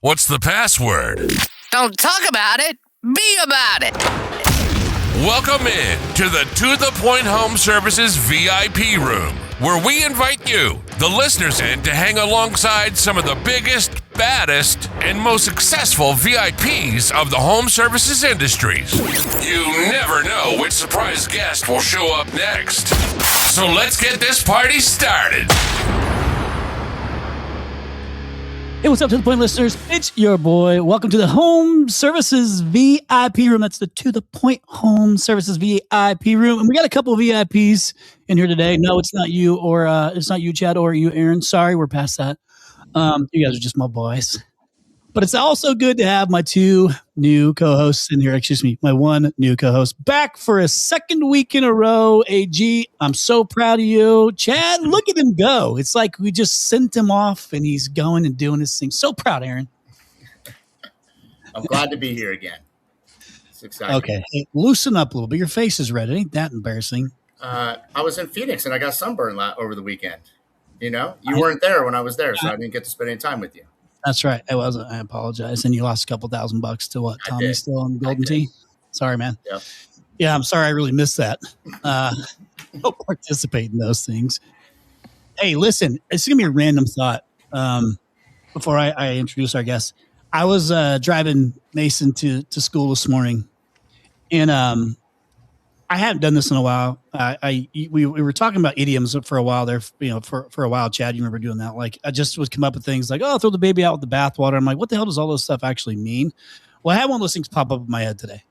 What's the password? Don't talk about it. Be about it. Welcome in to the Point Home Services VIP room, where we invite you, the listeners, in to hang alongside some of the biggest, baddest, and most successful VIPs of the home services industries. You never know which surprise guest will show up next. So let's get this party started. Hey, what's up to the Point listeners? It's your boy. Welcome to the Home Services VIP room. That's the To The Point Home Services VIP room. And we got a couple of VIPs in here today. No, it's not you or it's not you, Chad, or you, Aaron. Sorry, we're past that. You guys are just my boys. But it's also good to have my two new co-hosts in here. Excuse me, my one new co-host back for a second week in a row. AG, I'm so proud of you. Chad, look at him go. It's like we just sent him off and he's going and doing his thing. So proud, Aaron. I'm glad to be here again. It's exciting. Okay, hey, loosen up a little bit. Your face is red. It ain't that embarrassing. I was in Phoenix and I got sunburned over the weekend. You know, you weren't there when I was there, so I didn't get to spend any time with you. That's right. I wasn't. I apologize. And you lost a couple $1,000 to what? Tommy still on the Golden Tee? Sorry, man. Yep. Yeah, I'm sorry. I really missed that. Don't participate in those things. Hey, listen, it's going to be a random thought before I introduce our guest. I was driving Mason to school this morning, and I hadn't done this in a while. We were talking about idioms for a while there, for a while, Chad, you remember doing that. Like I just would come up with things like, oh, throw the baby out with the bathwater. I'm like, what the hell does all this stuff actually mean? Well, I had one of those things pop up in my head today.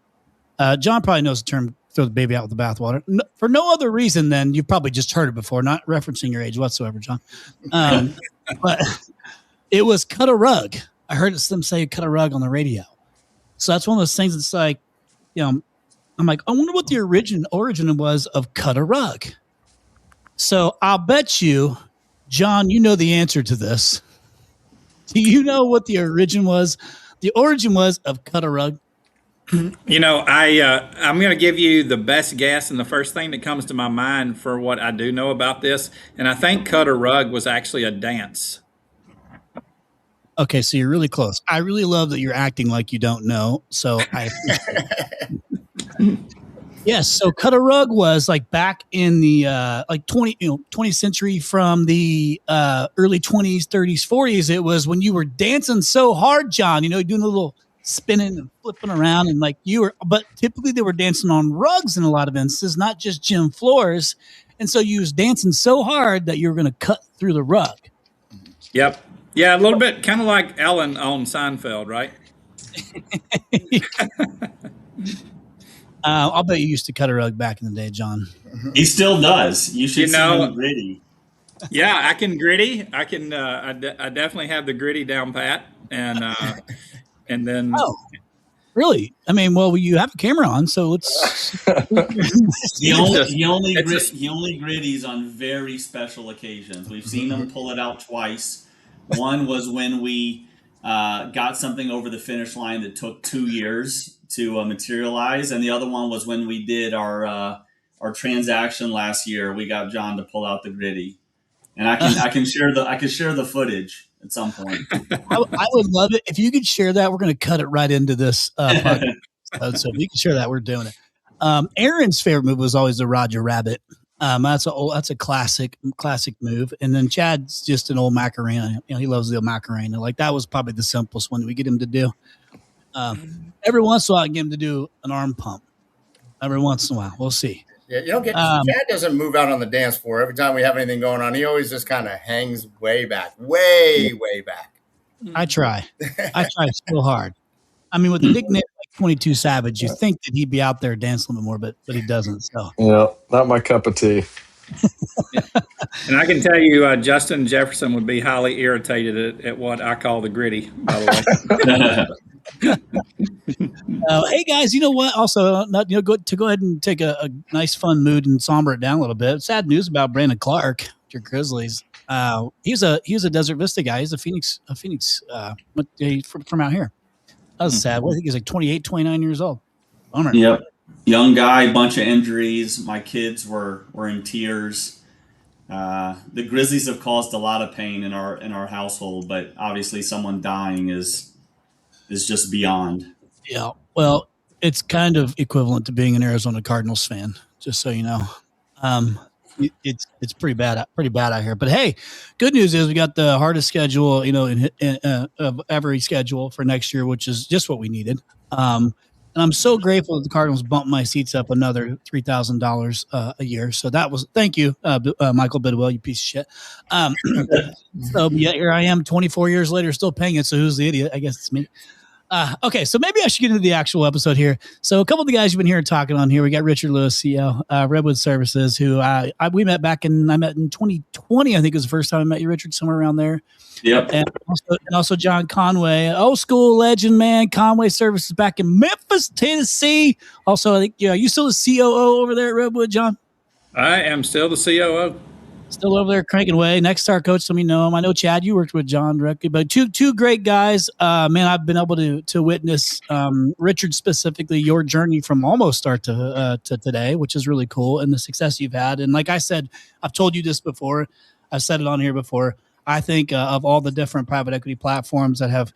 John probably knows the term throw the baby out with the bathwater for no other reason than you've probably just heard it before, not referencing your age whatsoever, John. But it was cut a rug. I heard them say cut a rug on the radio. So that's one of those things that's like, I'm like, I wonder what the origin was of cut a rug. So I'll bet you, John, you know the answer to this. Do you know what the origin was? The origin was of cut a rug. I'm going to give you the best guess, and the first thing that comes to my mind for what I do know about this, and I think cut a rug was actually a dance. Okay, so you're really close. I really love that you're acting like you don't know. So yes, so cut a rug was like back in the 20th century, from the early 20s, 30s, 40s. It was when you were dancing so hard, John, doing a little spinning and flipping around, and but typically they were dancing on rugs in a lot of instances, not just gym floors. And so you was dancing so hard that you were going to cut through the rug. Yep. Yeah, a little bit kind of like Ellen on Seinfeld, right? I'll bet you used to cut a rug back in the day, John. He still does. You should see him gritty. Yeah, I can gritty. I can. I definitely have the gritty down pat, and then. Oh, really? I mean, well, you have a camera on, so let's. He only gritties on very special occasions. We've seen him pull it out twice. One was when we got something over the finish line that took 2 years to materialize, and the other one was when we did our transaction last year. We got John to pull out the gritty, and I can share the footage at some point. I would love it if you could share that. We're going to cut it right into this podcast. So if you can share that, we're doing it. Aaron's favorite move was always the Roger Rabbit. That's a classic move. And then Chad's just an old Macarena. He loves the old Macarena. Like that was probably the simplest one that we get him to do. Every once in a while, I get him to do an arm pump. Every once in a while, we'll see. Yeah, Chad doesn't move out on the dance floor. Every time we have anything going on, he always just kind of hangs way back, way back. I try so hard. I mean, with the nickname like 22 Savage, you think that he'd be out there dancing a little bit more, but he doesn't. So yeah, not my cup of tea. And I can tell you, Justin Jefferson would be highly irritated at what I call the gritty, by the way. Hey guys, you know what? Also, go ahead and take a nice, fun mood and somber it down a little bit. Sad news about Brandon Clark, your Grizzlies. He's a Desert Vista guy. He's a Phoenix from out here. That was sad. I think he's like 28, 29 years old. Bummer. Yep. Young guy, bunch of injuries. My kids were in tears. The Grizzlies have caused a lot of pain in our household, but obviously someone dying is is just beyond. Yeah. Well, it's kind of equivalent to being an Arizona Cardinals fan, just so you know. It's pretty bad out here. But hey, good news is we got the hardest schedule, of every schedule for next year, which is just what we needed. And I'm so grateful that the Cardinals bumped my seats up another $3,000 a year. So that was thank you, Michael Bidwell, you piece of shit. So yeah, here I am, 24 years later, still paying it. So who's the idiot? I guess it's me. Okay, so maybe I should get into the actual episode here. So a couple of the guys you've been hearing talking on here, we got Richard Lewis, CEO, Redwood Services, who I met in 2020. I think was the first time I met you, Richard, somewhere around there. Yep. And also John Conway, old school legend, man. Conway Services back in Memphis, Tennessee. Also, I think you still the COO over there at Redwood, John? I am still the COO. Still over there cranking away. Next star coach, let me know him. I know, Chad, you worked with John directly, but two great guys. Man, I've been able to witness, Richard specifically, your journey from almost start to today, which is really cool, and the success you've had. And like I said, I've told you this before. I've said it on here before. I think of all the different private equity platforms that have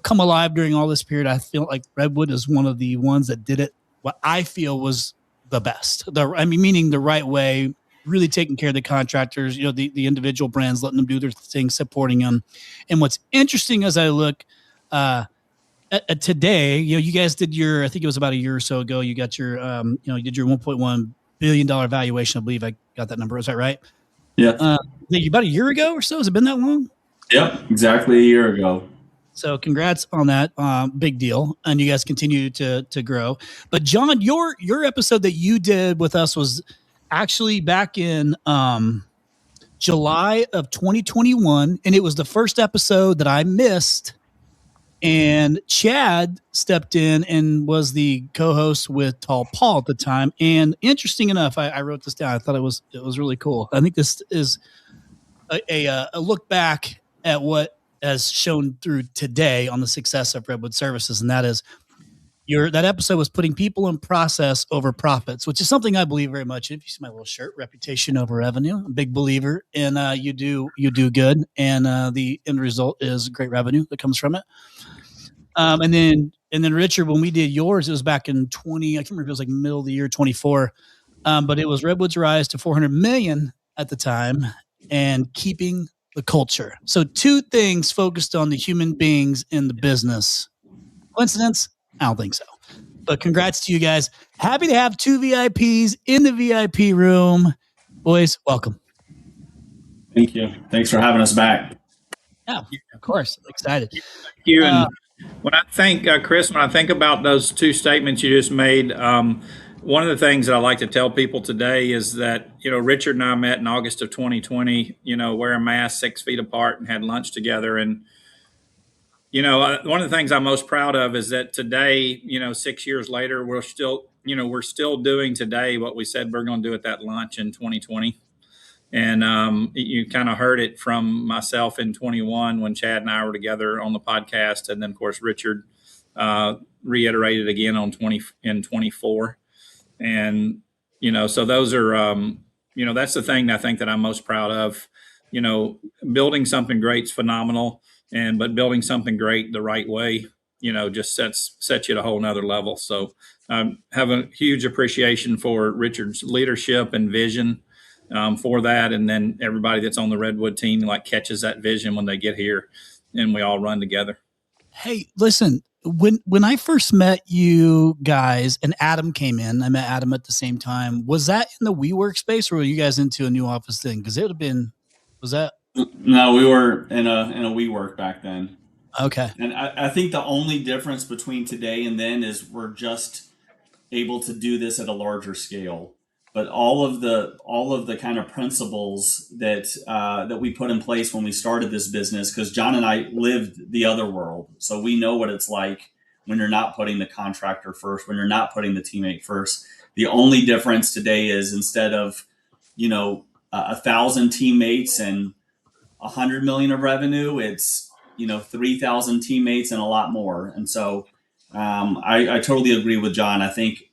come alive during all this period, I feel like Redwood is one of the ones that did it what I feel was the best. Meaning the right way, really taking care of the contractors, the individual brands, letting them do their thing, supporting them. And what's interesting as I look at today, you guys did I think it was about a year or so ago, you got your, you did your $1.1 billion valuation. I believe I got that number. Is that right? Yeah. About a year ago or so. Has it been that long? Yep. Exactly a year ago. So congrats on that. Big deal. And you guys continue to grow. But John, your episode that you did with us was actually back in July of 2021, and it was the first episode that I missed. And Chad stepped in and was the co-host with Tall Paul at the time. And interesting enough, I wrote this down. I thought it was really cool. I think this is a look back at what has shown through today on the success of Redwood Services, and that is that episode was putting people and process over profits, which is something I believe very much in. If you see my little shirt, reputation over revenue, I'm a big believer in you do good, and the end result is great revenue that comes from it. And then Richard, when we did yours, it was back in 20. I can't remember if it was like middle of the year 24, but it was Redwood's rise to 400 million at the time and keeping the culture. So two things focused on the human beings in the business. Coincidence? I don't think so. But congrats to you guys. Happy to have two VIPs in the VIP room. Boys, welcome. Thank you. Thanks for having us back. Yeah, of course. Excited. Thank you. And when I think, Chris, when I think about those two statements you just made, one of the things that I like to tell people today is that, Richard and I met in August of 2020, wearing masks 6 feet apart and had lunch together. And, one of the things I'm most proud of is that today, 6 years later, we're still doing today what we said we're going to do at that lunch in 2020. And you kind of heard it from myself in 21 when Chad and I were together on the podcast. And then, of course, Richard reiterated again in 24. And, so those are, that's the thing I think that I'm most proud of. Building something great is phenomenal. But building something great the right way, just sets you at a whole nother level. So have a huge appreciation for Richard's leadership and vision for that. And then everybody that's on the Redwood team catches that vision when they get here and we all run together. Hey, listen, when I first met you guys and Adam came in, I met Adam at the same time. Was that in the WeWork space or were you guys into a new office thing? Because it would have been, was that? No, we were in a WeWork back then. Okay. And I think the only difference between today and then is we're just able to do this at a larger scale. But all of the kind of principles that we put in place when we started this business, because John and I lived the other world, so we know what it's like when you're not putting the contractor first, when you're not putting the teammate first. The only difference today is instead of 1,000 teammates and 100 million of revenue, it's 3,000 teammates and a lot more. And so I totally agree with John. I think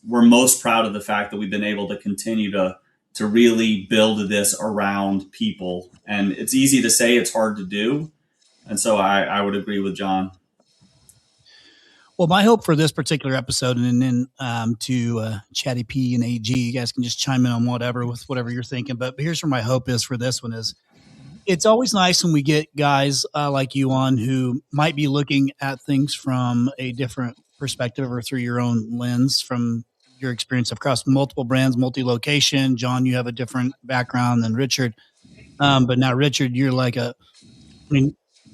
we're most proud of the fact that we've been able to continue to really build this around people. And it's easy to say, it's hard to do. And so I would agree with John. Well, my hope for this particular episode, and then to Chatty P and AG, you guys can just chime in on whatever you're thinking. But here's where my hope is for this one is it's always nice when we get guys like you on who might be looking at things from a different perspective or through your own lens from your experience across multiple brands, multi-location. John, you have a different background than Richard. But now, Richard, you're like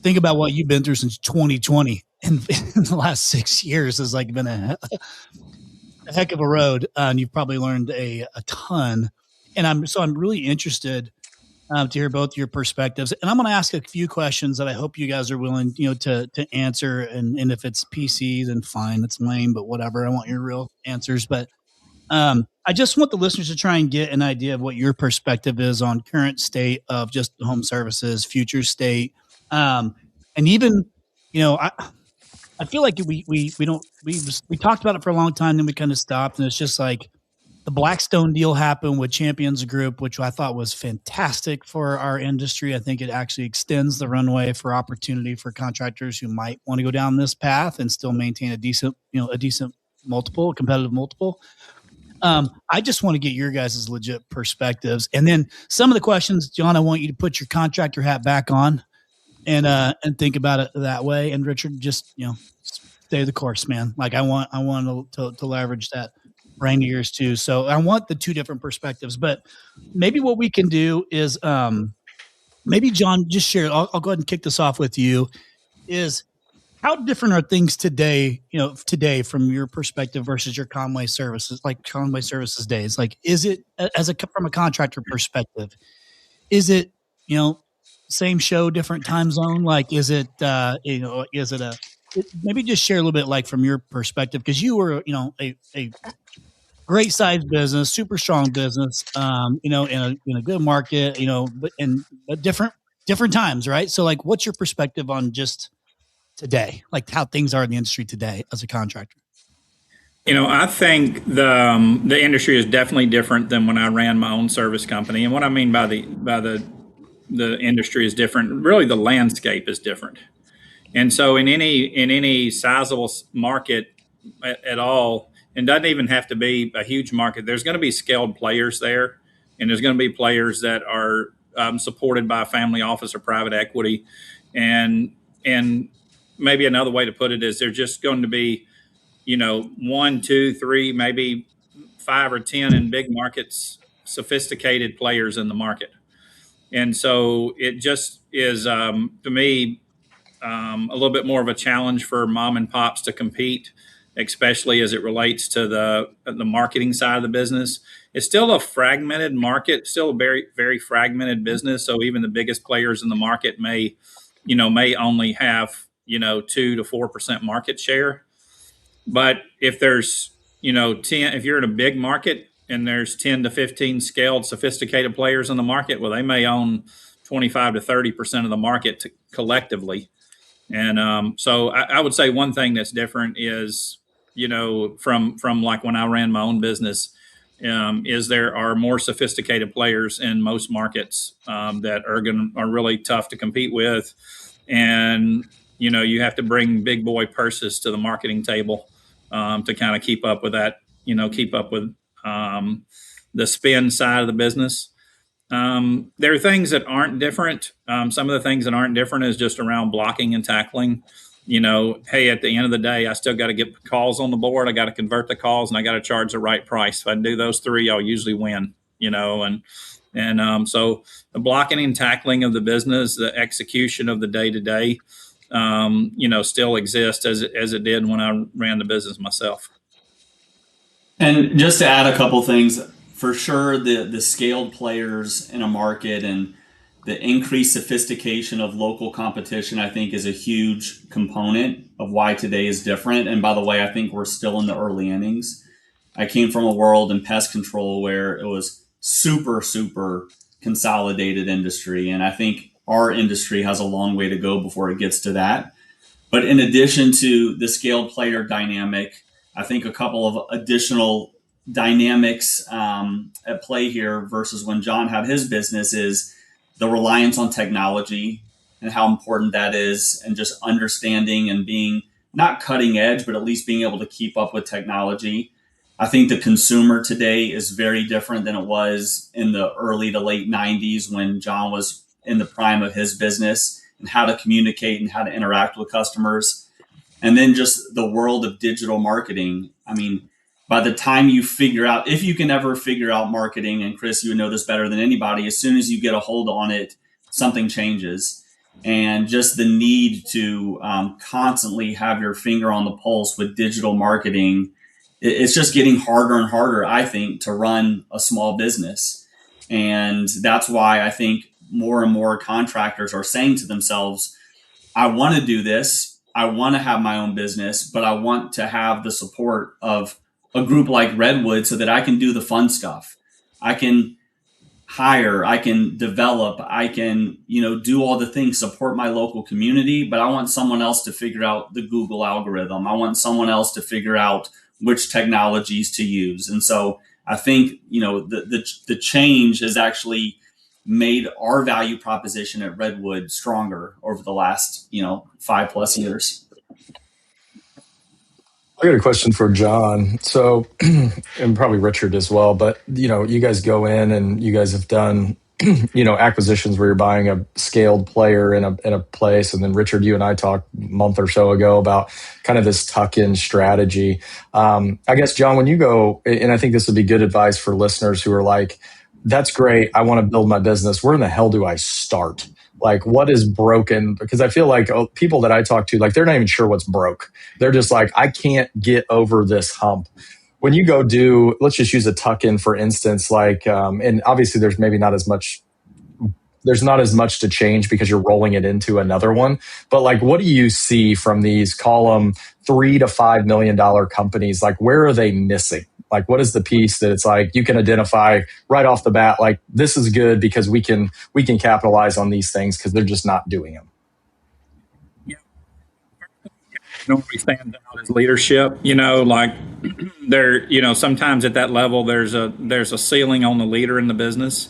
think about what you've been through since 2020. In the last 6 years has like been a heck of a road. And you've probably learned a ton. And I'm really interested to hear both your perspectives. And I'm going to ask a few questions that I hope you guys are willing, to answer. And if it's PC, then fine, it's lame, but whatever. I want your real answers. But I just want the listeners to try and get an idea of what your perspective is on current state of just home services, future state. And even, I feel like we talked about it for a long time, then we kind of stopped, and it's just like the Blackstone deal happened with Champions Group, which I thought was fantastic for our industry. I think it actually extends the runway for opportunity for contractors who might want to go down this path and still maintain a decent multiple, competitive multiple. I just want to get your guys' legit perspectives, and then some of the questions, John, I want you to put your contractor hat back on and think about it that way. And Richard, just stay the course, man. Like I want to leverage that brain of yours too. So I want the two different perspectives. But maybe what we can do is maybe John, just share. I'll go ahead and kick this off with you. Is how different are things today? Today from your perspective versus your Conway Services, like Conway Services days. Like, is it from a contractor perspective? Is it same show, different time zone? Like, is it, maybe just share a little bit, like from your perspective, because you were, a great sized business, super strong business, in a good market, but different times, right? So like, what's your perspective on just today, like how things are in the industry today as a contractor? I think the industry is definitely different than when I ran my own service company. And what I mean by the industry is different. Really, the landscape is different. And so in any sizable market at all, and doesn't even have to be a huge market, there's going to be scaled players there. And there's going to be players that are supported by a family office or private equity. And maybe another way to put it is they're just going to be, 1, 2, 3, maybe 5 or 10 in big markets, sophisticated players in the market. And so it just is, to me, a little bit more of a challenge for mom and pops to compete, especially as it relates to the marketing side of the business. It's still a fragmented market, still a very, very fragmented business. So even the biggest players in the market may only have, 2 to 4% market share. But if there's, 10, if you're in a big market, and there's 10 to 15 scaled, sophisticated players in the market, well, they may own 25 to 30% of the market collectively. And so I would say one thing that's different is, from like when I ran my own business, is there are more sophisticated players in most markets that are really tough to compete with. And, you have to bring big boy purses to the marketing table to kind of keep up with that, keep up with the spend side of the business. There are things that aren't different. Some of the things that aren't different is just around blocking and tackling. Hey, at the end of the day, I still got to get calls on the board. I got to convert the calls, and I got to charge the right price. If I do those three, I'll usually win. So the blocking and tackling of the business, the execution of the day to day, still exists as it did when I ran the business myself. And just to add a couple things, for sure, the scaled players in a market and the increased sophistication of local competition, I think, is a huge component of why today is different. And by the way, I think we're still in the early innings. I came from a world in pest control where it was super, super consolidated industry. And I think our industry has a long way to go before it gets to that. But in addition to the scaled player dynamic, I think a couple of additional dynamics at play here versus when John had his business is the reliance on technology and how important that is, and just understanding and being not cutting edge, but at least being able to keep up with technology. I think the consumer today is very different than it was in the early to late 90s when John was in the prime of his business, and how to communicate and how to interact with customers. And then just the world of digital marketing. I mean, by the time you figure out, if you can ever figure out marketing, and Chris, you would know this better than anybody, as soon as you get a hold on it, something changes. And just the need to constantly have your finger on the pulse with digital marketing, it's just getting harder and harder, I think, to run a small business. And that's why I think more and more contractors are saying to themselves, I want to do this. I want to have my own business, but I want to have the support of a group like Redwood so that I can do the fun stuff. I can hire, I can develop, I can, do all the things, support my local community, but I want someone else to figure out the Google algorithm. I want someone else to figure out which technologies to use. And so I think, the change has actually made our value proposition at Redwood stronger over the last, 5+ years. I got a question for John. So, and probably Richard as well, but you guys go in and you guys have done, acquisitions where you're buying a scaled player in a place. And then Richard, you and I talked a month or so ago about kind of this tuck-in strategy. I guess, John, when you go, and I think this would be good advice for listeners who are like, that's great, I want to build my business. Where in the hell do I start? Like, what is broken? Because I feel like people that I talk to, like, they're not even sure what's broke. They're just like, I can't get over this hump. When you go do, let's just use a tuck-in, for instance, like, and obviously there's maybe not as much to change because you're rolling it into another one. But like, what do you see from these, call them $3 to $5 million companies? Like, where are they missing? Like, what is the piece that it's like you can identify right off the bat, like, this is good because we can capitalize on these things because they're just not doing them? Yeah. Normally stands out as leadership, like there, sometimes at that level, there's a ceiling on the leader in the business,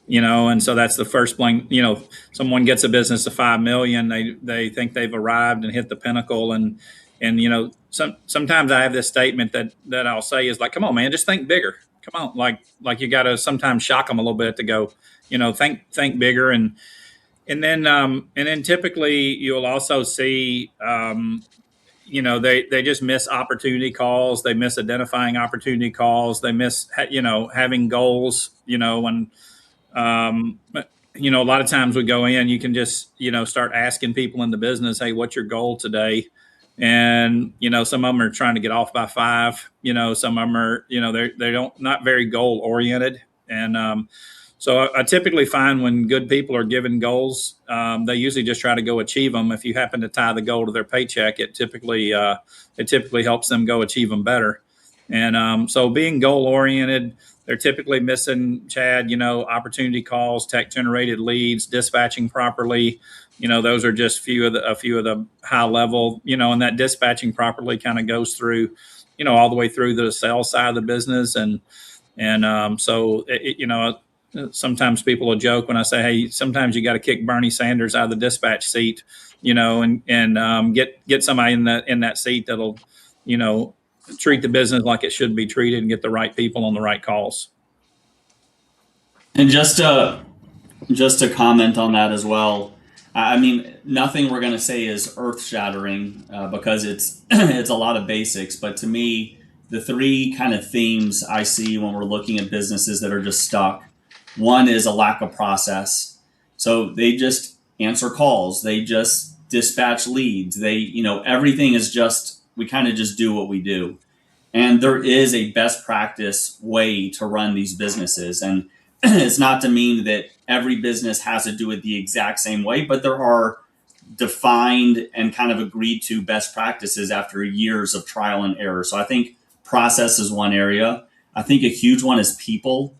and so that's the first blank, someone gets a business of 5 million, they think they've arrived and hit the pinnacle. And sometimes I have this statement that I'll say is like, come on, man, just think bigger. Come on. Like you got to sometimes shock them a little bit to go, think bigger. And then typically you'll also see, they just miss opportunity calls. They miss identifying opportunity calls. They miss, having goals, when, a lot of times we go in, you can just, start asking people in the business, hey, what's your goal today? And, some of them are trying to get off by 5, some of them are, they're not very goal oriented. And, so I typically find when good people are given goals, they usually just try to go achieve them. If you happen to tie the goal to their paycheck, it typically helps them go achieve them better. And so being goal oriented, they're typically missing, Chad, opportunity calls, tech generated leads, dispatching properly. Those are just a few of the high level, and that dispatching properly kind of goes through, all the way through the sales side of the business. Sometimes people will joke when I say, hey, sometimes you got to kick Bernie Sanders out of the dispatch seat, and get somebody in that seat that'll, treat the business like it should be treated and get the right people on the right calls. And just to comment on that as well, I mean, nothing we're going to say is earth-shattering because it's a lot of basics. But to me, the 3 kind of themes I see when we're looking at businesses that are just stuck, one is a lack of process. So they just answer calls. They just dispatch leads. They, everything is just, we kind of just do what we do. And there is a best practice way to run these businesses. And it's not to mean that every business has to do it the exact same way, but there are defined and kind of agreed to best practices after years of trial and error. So I think process is one area. I think a huge one is people.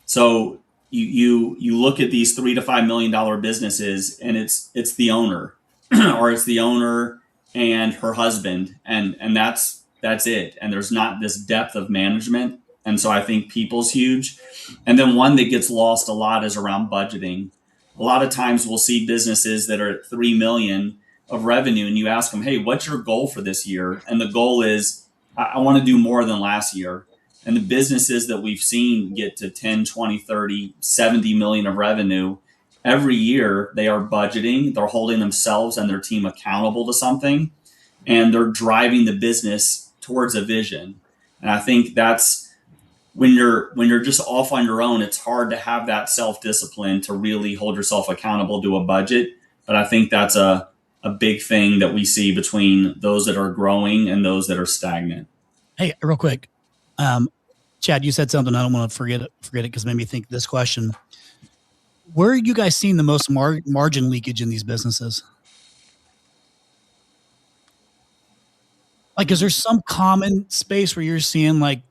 So you look at these $3 to $5 million businesses, and it's the owner, or it's the owner and her husband, and that's it. And there's not this depth of management. And so I think people's huge. And then one that gets lost a lot is around budgeting. A lot of times we'll see businesses that are at 3 million of revenue and you ask them, hey, what's your goal for this year? And the goal is, I want to do more than last year. And the businesses that we've seen get to 10, 20, 30, 70 million of revenue every year, they are budgeting, they're holding themselves and their team accountable to something, and they're driving the business towards a vision. And I think that's when you're just off on your own, it's hard to have that self-discipline to really hold yourself accountable to a budget. But I think that's a big thing that we see between those that are growing and those that are stagnant. Hey, real quick. Chad, you said something. I don't want to forget it because it made me think this question. Where are you guys seeing the most margin leakage in these businesses? Like, is there some common space where you're seeing like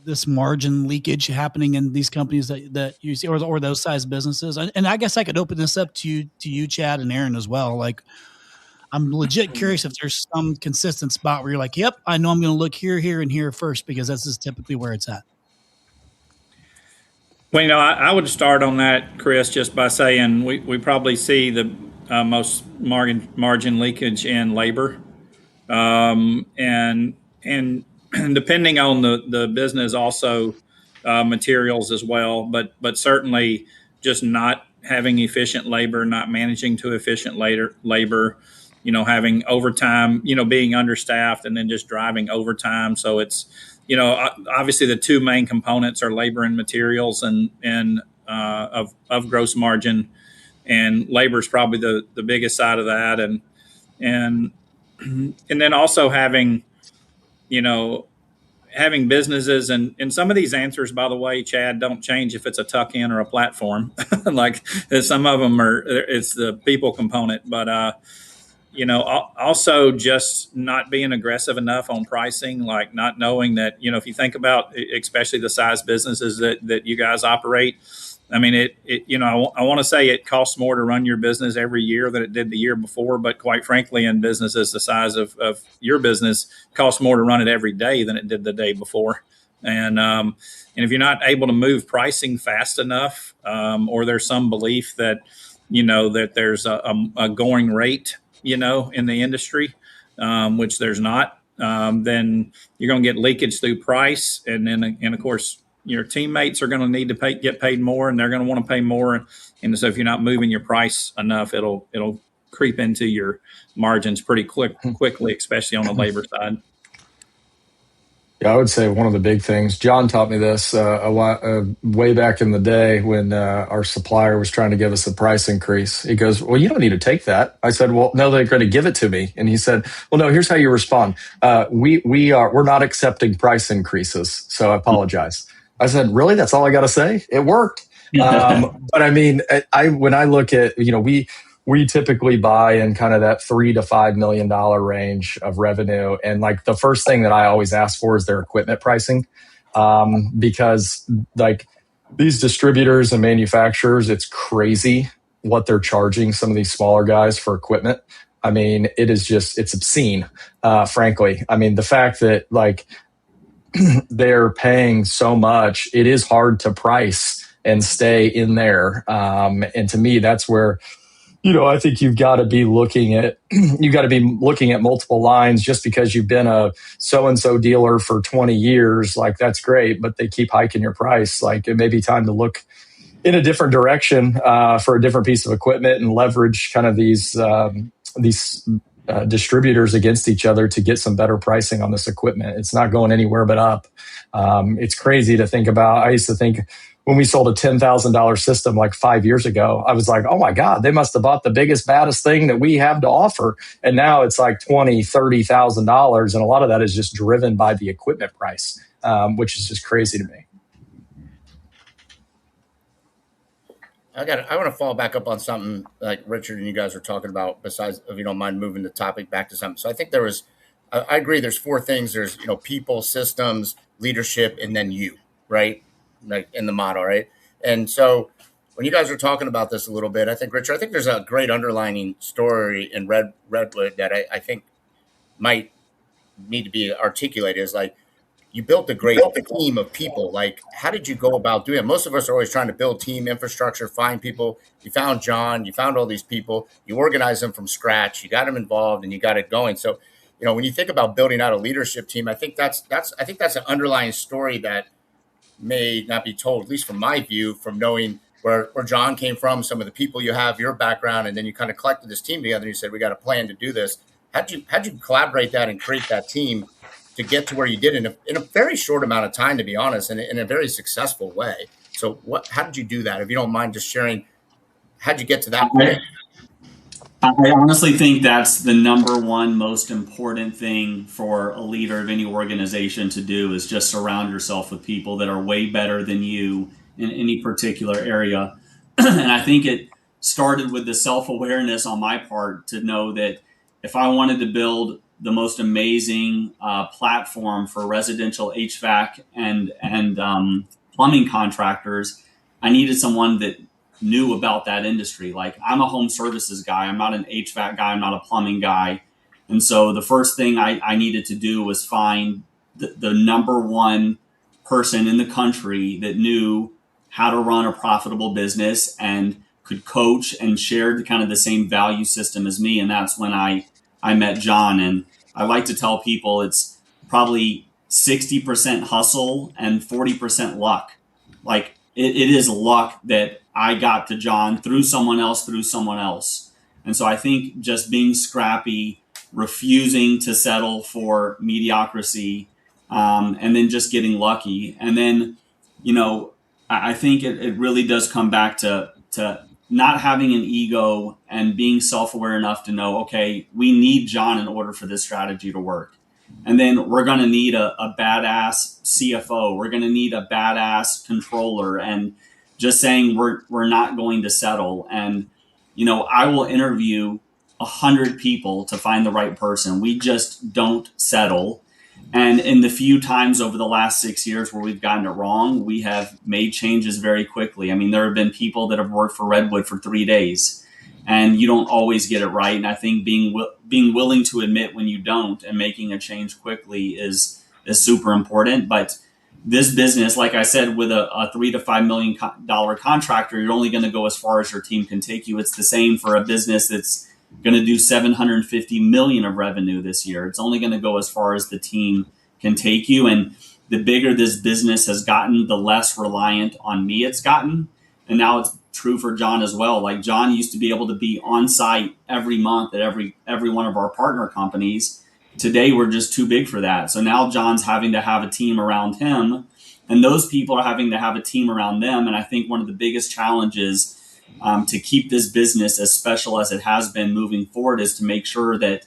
this margin leakage happening in these companies that you see, or those size businesses? And I guess I could open this up to you, Chad and Aaron as well. Like, I'm legit curious if there's some consistent spot where you're like, yep, I know I'm going to look here, and here first, because this is typically where it's at. Well, I would start on that, Chris, just by saying we probably see the most margin leakage in labor. And depending on the business, also materials as well, but certainly just not having efficient labor, not managing to efficient labor, having overtime, being understaffed, and then just driving overtime. So it's, obviously the two main components are labor and materials, and of gross margin, and labor is probably the biggest side of that, and then also having businesses, and some of these answers, by the way, Chad, don't change if it's a tuck-in or a platform. Like some of them it's the people component, but also just not being aggressive enough on pricing, like not knowing that, if you think about especially the size businesses that you guys operate, I mean, I want to say it costs more to run your business every year than it did the year before. But quite frankly, in businesses the size of your business, it costs more to run it every day than it did the day before. And if you're not able to move pricing fast enough, or there's some belief that, that there's a going rate, in the industry, which there's not, then you're going to get leakage through price. And of course, your teammates are going to need to get paid more, and they're going to want to pay more. And so if you're not moving your price enough, it'll creep into your margins pretty quickly, especially on the labor side. Yeah, I would say one of the big things, John taught me this way back in the day when our supplier was trying to give us a price increase. He goes, well, you don't need to take that. I said, well, no, they're going to give it to me. And he said, well, no, here's how you respond. We're not accepting price increases. So I apologize. I said, really? That's all I got to say? It worked. But I mean, when I look at, we typically buy in kind of that $3 to $5 million range of revenue. And like the first thing that I always ask for is their equipment pricing. Because like these distributors and manufacturers, it's crazy what they're charging some of these smaller guys for equipment. I mean, it's obscene, frankly. I mean, the fact that like they're paying so much, it is hard to price and stay in there. And to me, that's where, I think you've got to be looking at multiple lines. Just because you've been a so-and-so dealer for 20 years, like that's great, but they keep hiking your price. Like it may be time to look in a different direction for a different piece of equipment and leverage kind of these distributors against each other to get some better pricing on this equipment. It's not going anywhere but up. It's crazy to think about. I used to think when we sold a $10,000 system like 5 years ago, I was like, oh my God, they must have bought the biggest, baddest thing that we have to offer. And now it's like $20,000, $30,000. And a lot of that is just driven by the equipment price, which is just crazy to me. I want to follow back up on something like Richard and you guys were talking about, besides, if you don't mind moving the topic back to something. So I think I agree. There's four things. There's, people, systems, leadership, and then you, right? Like in the model, right? And so when you guys were talking about this a little bit, I think, Richard, there's a great underlining story in Redwood that I think might need to be articulated, is like, you built a great team of people. Like, how did you go about doing it? Most of us are always trying to build team infrastructure, find people. You found John, you found all these people, you organized them from scratch, you got them involved, and you got it going. So, when you think about building out a leadership team, I think that's an underlying story that may not be told, at least from my view, from knowing where John came from, some of the people you have, your background, and then you kind of collected this team together and you said, we got a plan to do this. How'd you collaborate that and create that team to get to where you did in a very short amount of time, to be honest, and in a very successful way? So how did you do that? If you don't mind just sharing, how'd you get to that point? I honestly think that's the number one most important thing for a leader of any organization to do, is just surround yourself with people that are way better than you in any particular area. And I think it started with the self-awareness on my part to know that if I wanted to build the most amazing platform for residential HVAC and plumbing contractors, I needed someone that knew about that industry. Like, I'm a home services guy. I'm not an HVAC guy. I'm not a plumbing guy. And so the first thing I needed to do was find the number one person in the country that knew how to run a profitable business and could coach and shared kind of the same value system as me. And that's when I met John. And I like to tell people it's probably 60% hustle and 40% luck. Like, it is luck that I got to John through someone else. And so I think just being scrappy, refusing to settle for mediocrity, and then just getting lucky. And then, I think it really does come back to not having an ego and being self-aware enough to know, okay, we need John in order for this strategy to work. And then we're going to need a badass CFO. We're going to need a badass controller, and just saying we're not going to settle. And, I will interview 100 people to find the right person. We just don't settle. And in the few times over the last 6 years where we've gotten it wrong, we have made changes very quickly. I mean, there have been people that have worked for Redwood for 3 days, and you don't always get it right. And I think being willing to admit when you don't and making a change quickly is super important. But this business, like I said, with a $3 to $5 million contractor, you're only going to go as far as your team can take you. It's the same for a business that's going to do $750 million of revenue this year. It's only going to go as far as the team can take you. And the bigger this business has gotten, the less reliant on me it's gotten. And now it's true for John as well. Like, John used to be able to be on site every month at every one of our partner companies. Today, we're just too big for that. So now John's having to have a team around him, and those people are having to have a team around them. And I think one of the biggest challenges to keep this business as special as it has been moving forward is to make sure that,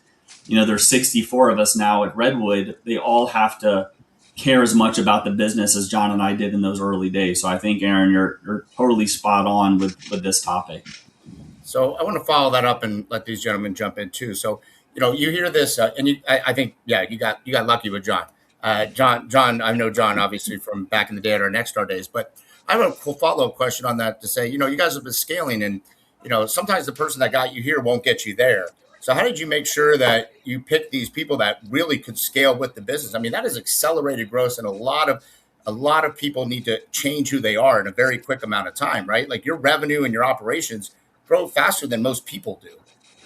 there's 64 of us now at Redwood. They all have to care as much about the business as John and I did in those early days. So I think, Aaron, you're totally spot on with this topic. So I want to follow that up and let these gentlemen jump in too. So, you hear this, and I think, you got lucky with John. John, I know John obviously from back in the day at our Nexstar days, but I have a cool follow-up question on that to say, you guys have been scaling, and sometimes the person that got you here won't get you there. So how did you make sure that you picked these people that really could scale with the business? I mean, that is accelerated growth, and a lot of people need to change who they are in a very quick amount of time, right? Like, your revenue and your operations grow faster than most people do.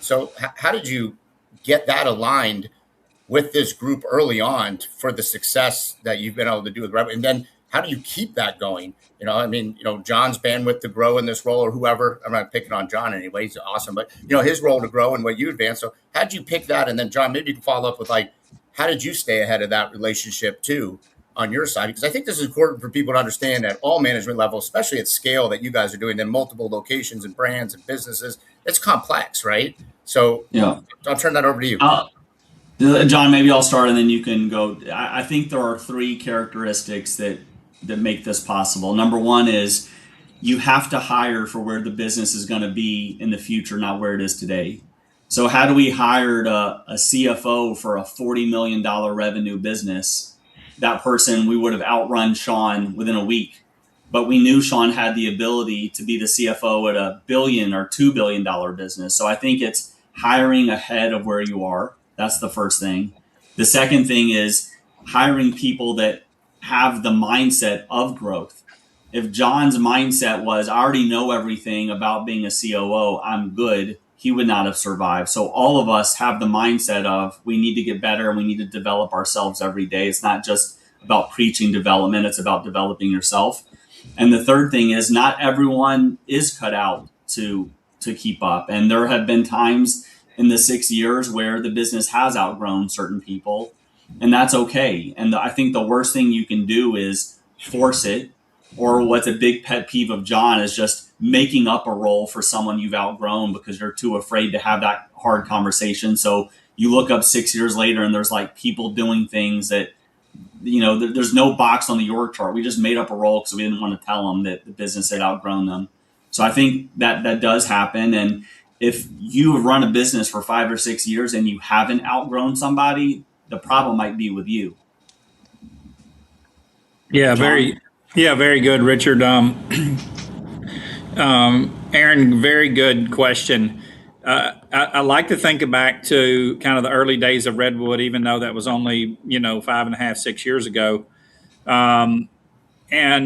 So how did you get that aligned with this group early on for the success that you've been able to do with Redwood? And then how do you keep that going? John's bandwidth to grow in this role, or whoever. I'm not picking on John anyway. He's awesome. But, his role to grow and what you advance. So how did you pick that? And then, John, maybe you can follow up with, how did you stay ahead of that relationship too on your side? Because I think this is important for people to understand at all management levels, especially at scale that you guys are doing in multiple locations and brands and businesses. It's complex, right? So yeah, I'll turn that over to you. John, maybe I'll start and then you can go. I think there are 3 characteristics that make this possible. Number one is you have to hire for where the business is going to be in the future, not where it is today. So how do we hire a CFO for a $40 million revenue business? That person, we would have outrun Sean within a week, but we knew Sean had the ability to be the CFO at a $1 billion or $2 billion business. So I think it's hiring ahead of where you are. That's the first thing. The second thing is hiring people that have the mindset of growth. If John's mindset was, I already know everything about being a COO, I'm good, he would not have survived. So all of us have the mindset of, we need to get better and we need to develop ourselves every day. It's not just about preaching development, it's about developing yourself. And the third thing is, not everyone is cut out to keep up. And there have been times in the 6 years where the business has outgrown certain people, and that's okay. And I think the worst thing you can do is force it, or what's a big pet peeve of John is just making up a role for someone you've outgrown because you're too afraid to have that hard conversation. So you look up 6 years later and there's like people doing things that, there's no box on the org chart. We just made up a role because we didn't want to tell them that the business had outgrown them. So I think that does happen. And if you have run a business for 5 or 6 years and you haven't outgrown somebody, the problem might be with you. Yeah, very good, Richard. Aaron, very good question. I like to think back to kind of the early days of Redwood, even though that was only, 5.5, 6 years ago. And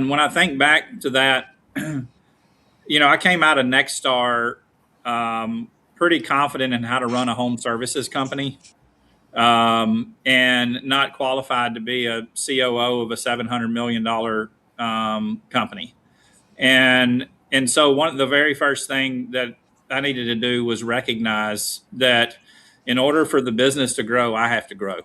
when I think back to that, I came out of Nexstar pretty confident in how to run a home services company, and not qualified to be a COO of a $700 million company. And so one of the very first thing that I needed to do was recognize that in order for the business to grow, I have to grow.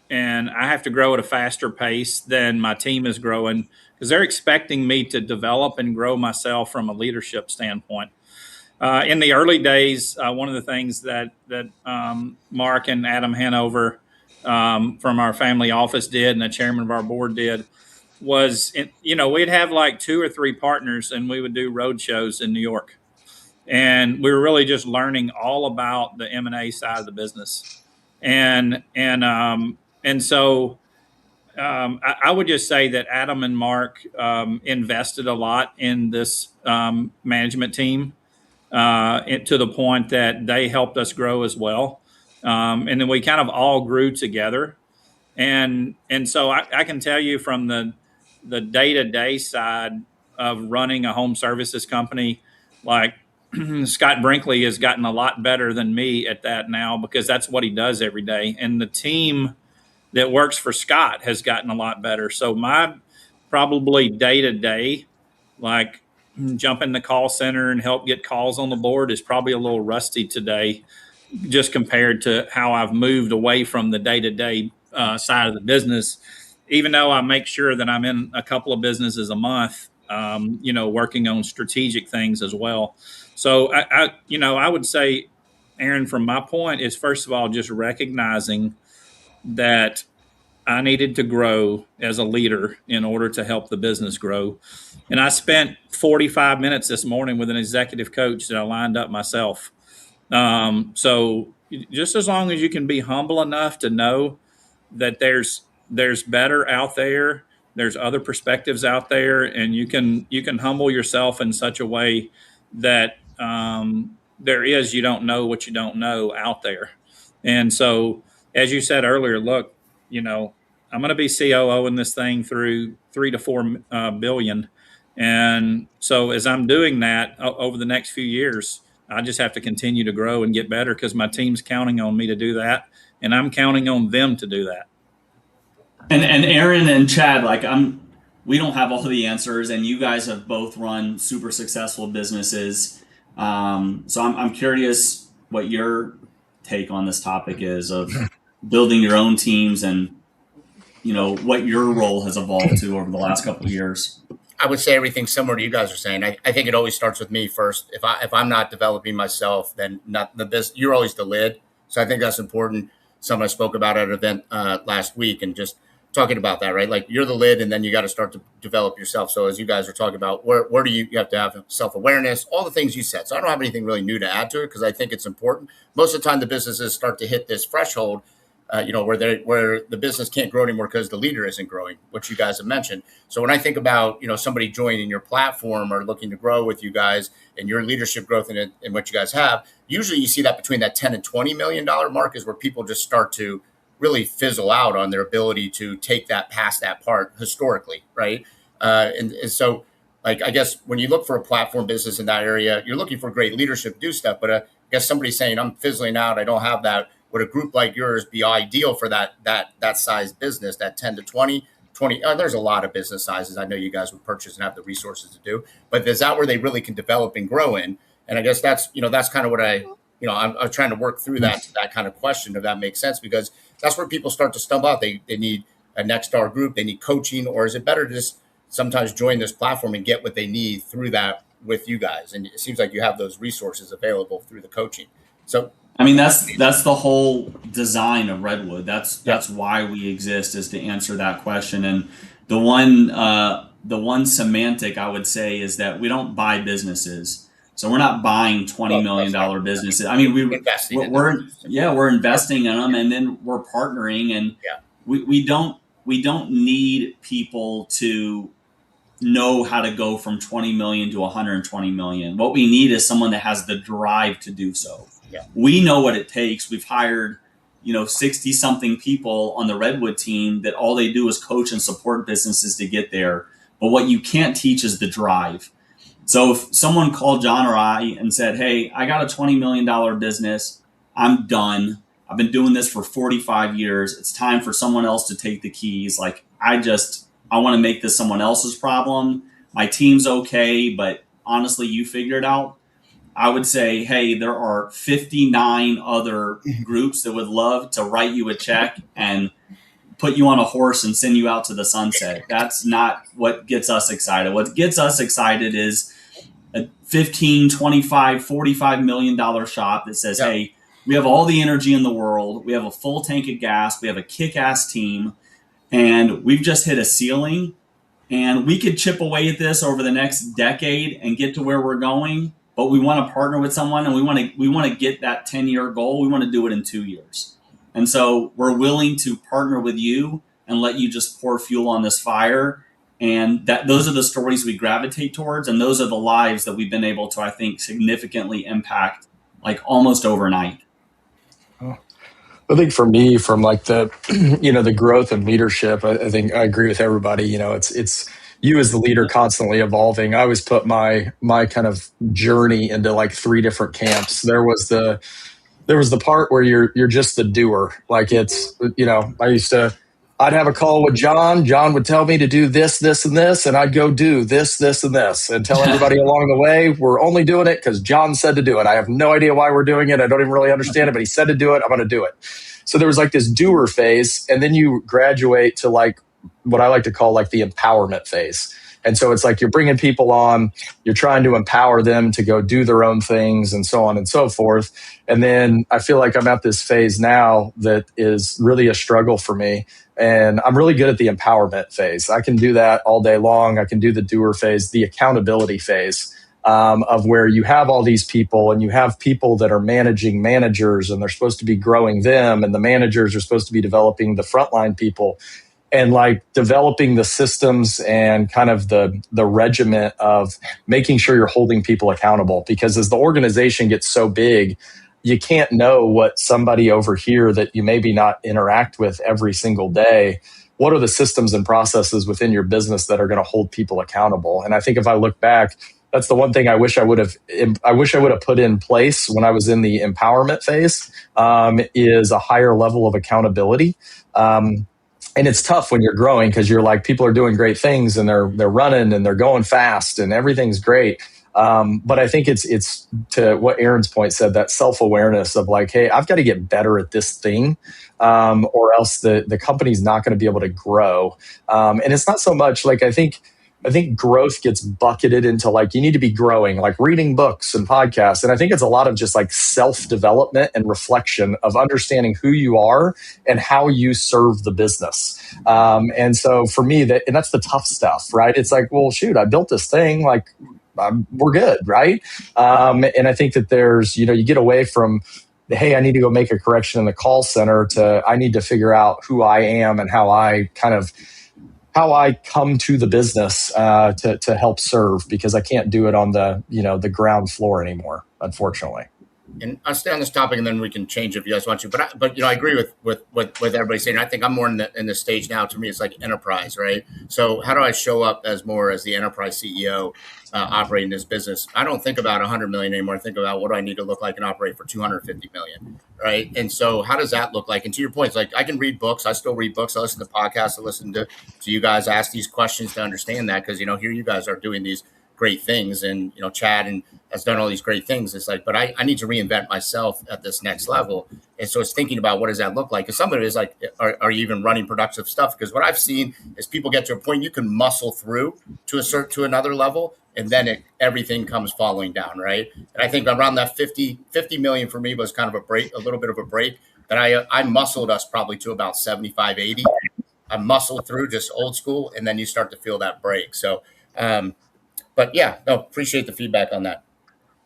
And I have to grow at a faster pace than my team is growing, because they're expecting me to develop and grow myself from a leadership standpoint. In the early days, one of the things that Mark and Adam Hanover from our family office did, and the chairman of our board did, was, we'd have like 2 or 3 partners and we would do road shows in New York. And we were really just learning all about the M&A side of the business. And so I would just say that Adam and Mark invested a lot in this management team to the point that they helped us grow as well. And then we kind of all grew together. And so I can tell you from the day-to-day side of running a home services company, like Scott Brinkley has gotten a lot better than me at that now, because that's what he does every day. And the team that works for Scott has gotten a lot better. So my probably day-to-day, like jump in the call center and help get calls on the board, is probably a little rusty today, just compared to how I've moved away from the day-to-day side of the business, even though I make sure that I'm in a couple of businesses a month, working on strategic things as well. So I would say, Aaron, from my point, is first of all, just recognizing that I needed to grow as a leader in order to help the business grow. And I spent 45 minutes this morning with an executive coach that I lined up myself. So just as long as you can be humble enough to know that there's better out there, there's other perspectives out there, and you can humble yourself in such a way that you don't know what you don't know out there. And so, as you said earlier, look, I'm going to be COO in this thing through 3 to 4 billion. And so as I'm doing that over the next few years, I just have to continue to grow and get better, because my team's counting on me to do that, and I'm counting on them to do that. And Aaron and Chad, we don't have all the answers, and you guys have both run super successful businesses. So I'm curious what your take on this topic is of building your own teams, and what your role has evolved to over the last couple of years. I would say everything similar to you guys are saying. I think it always starts with me first. If I'm not developing myself, then not the business. You're always the lid. So I think that's important. Something I spoke about at an event last week, and just talking about that, right? Like, you're the lid, and then you got to start to develop yourself. So as you guys are talking about, where do you have to have self-awareness, all the things you said. So I don't have anything really new to add to it, because I think it's important. Most of the time the businesses start to hit this threshold, where the business can't grow anymore because the leader isn't growing, which you guys have mentioned. So when I think about, somebody joining your platform or looking to grow with you guys and your leadership growth in what you guys have, usually you see that between that $10 and $20 million mark is where people just start to really fizzle out on their ability to take that past that part historically, right? And so, like, I guess when you look for a platform business in that area, you're looking for great leadership to do stuff. But I guess somebody's saying, I'm fizzling out, I don't have that. Would a group like yours be ideal for that size business, that 10 to 20? There's a lot of business sizes I know you guys would purchase and have the resources to do, but is that where they really can develop and grow in? And I guess that's kind of what I'm trying to work through that kind of question, if that makes sense, because that's where people start to stumble out. They need a next door group, they need coaching, or is it better to just sometimes join this platform and get what they need through that with you guys? And it seems like you have those resources available through the coaching. So I mean, that's the whole design of Redwood. That's why we exist, is to answer that question. And the one semantic I would say is that we don't buy businesses. So we're not buying $20 million businesses. I mean, we're investing in them, and then we're partnering, and we don't need people to know how to go from 20 million to 120 million. What we need is someone that has the drive to do so. Yeah. We know what it takes. We've hired, 60 something people on the Redwood team that all they do is coach and support businesses to get there. But what you can't teach is the drive. So if someone called John or I and said, hey, I got a $20 million business, I'm done. I've been doing this for 45 years. It's time for someone else to take the keys. Like, I want to make this someone else's problem. My team's okay, but honestly, you figure it out. I would say, hey, there are 59 other groups that would love to write you a check and put you on a horse and send you out to the sunset. That's not what gets us excited. What gets us excited is a $15, $25, $45 million shop that says, hey, we have all the energy in the world. We have a full tank of gas. We have a kick-ass team. And we've just hit a ceiling. And we could chip away at this over the next decade and get to where we're going. But we want to partner with someone, and we want to get that 10-year goal. We want to do it in 2 years. And so we're willing to partner with you and let you just pour fuel on this fire. And those are the stories we gravitate towards. And those are the lives that we've been able to, I think, significantly impact, like, almost overnight. I think for me, from like the, the growth and leadership, I think I agree with everybody. It's you as the leader constantly evolving. I always put my kind of journey into like 3 different camps. There was the part where you're just the doer. Like, it's, I'd have a call with John. John would tell me to do this, this, and this, and I'd go do this, this, and this, and tell everybody along the way, we're only doing it because John said to do it. I have no idea why we're doing it. I don't even really understand it, but he said to do it. I'm going to do it. So there was like this doer phase, and then you graduate to like what I like to call like the empowerment phase. And so it's like you're bringing people on, you're trying to empower them to go do their own things and so on and so forth. And then I feel like I'm at this phase now that is really a struggle for me. And I'm really good at the empowerment phase. I can do that all day long. I can do the doer phase, the accountability phase, of where you have all these people and you have people that are managing managers, and they're supposed to be growing them, and the managers are supposed to be developing the frontline people, and like developing the systems and kind of the regiment of making sure you're holding people accountable. Because as the organization gets so big, you can't know what somebody over here that you maybe not interact with every single day, what are the systems and processes within your business that are going to hold people accountable? And I think if I look back, that's the one thing I wish I would have put in place when I was in the empowerment phase, is a higher level of accountability. And it's tough when you're growing, because you're like, people are doing great things and they're running and they're going fast and everything's great. But I think it's to what Aaron's point said, that self-awareness of like, hey, I've got to get better at this thing, or else the company's not going to be able to grow. And it's not so much like, I think growth gets bucketed into like, you need to be growing, like reading books and podcasts. And I think it's a lot of just like self-development and reflection of understanding who you are and how you serve the business. And so for me, that's the tough stuff, right? It's like, well, shoot, I built this thing, like, we're good, right? And I think that there's, you get away from, hey, I need to go make a correction in the call center, to I need to figure out who I am and how I come to the business to help serve, because I can't do it on the ground floor anymore, unfortunately. and I'll stay on this topic, and then we can change if you guys want to. But I agree with everybody saying. I think I'm more in the stage now. To me, it's like enterprise, right? So how do I show up as the enterprise CEO operating this business? I don't think about 100 million anymore. I think about what do I need to look like and operate for 250 million, right? And so how does that look like? And to your point, it's like I can read books. I still read books. I listen to podcasts. I listen to you guys ask these questions to understand that, because here you guys are doing these great things, and Chad and has done all these great things. It's like, but I need to reinvent myself at this next level. And so it's thinking about what does that look like? Because some of it is like, are you even running productive stuff? Because what I've seen is people get to a point you can muscle through to another level, and then everything comes falling down, right? And I think around that 50 million for me was kind of a little bit of a break. That I muscled us probably to about 75, 80. I muscled through just old school, and then you start to feel that break. So, but yeah, no, appreciate the feedback on that.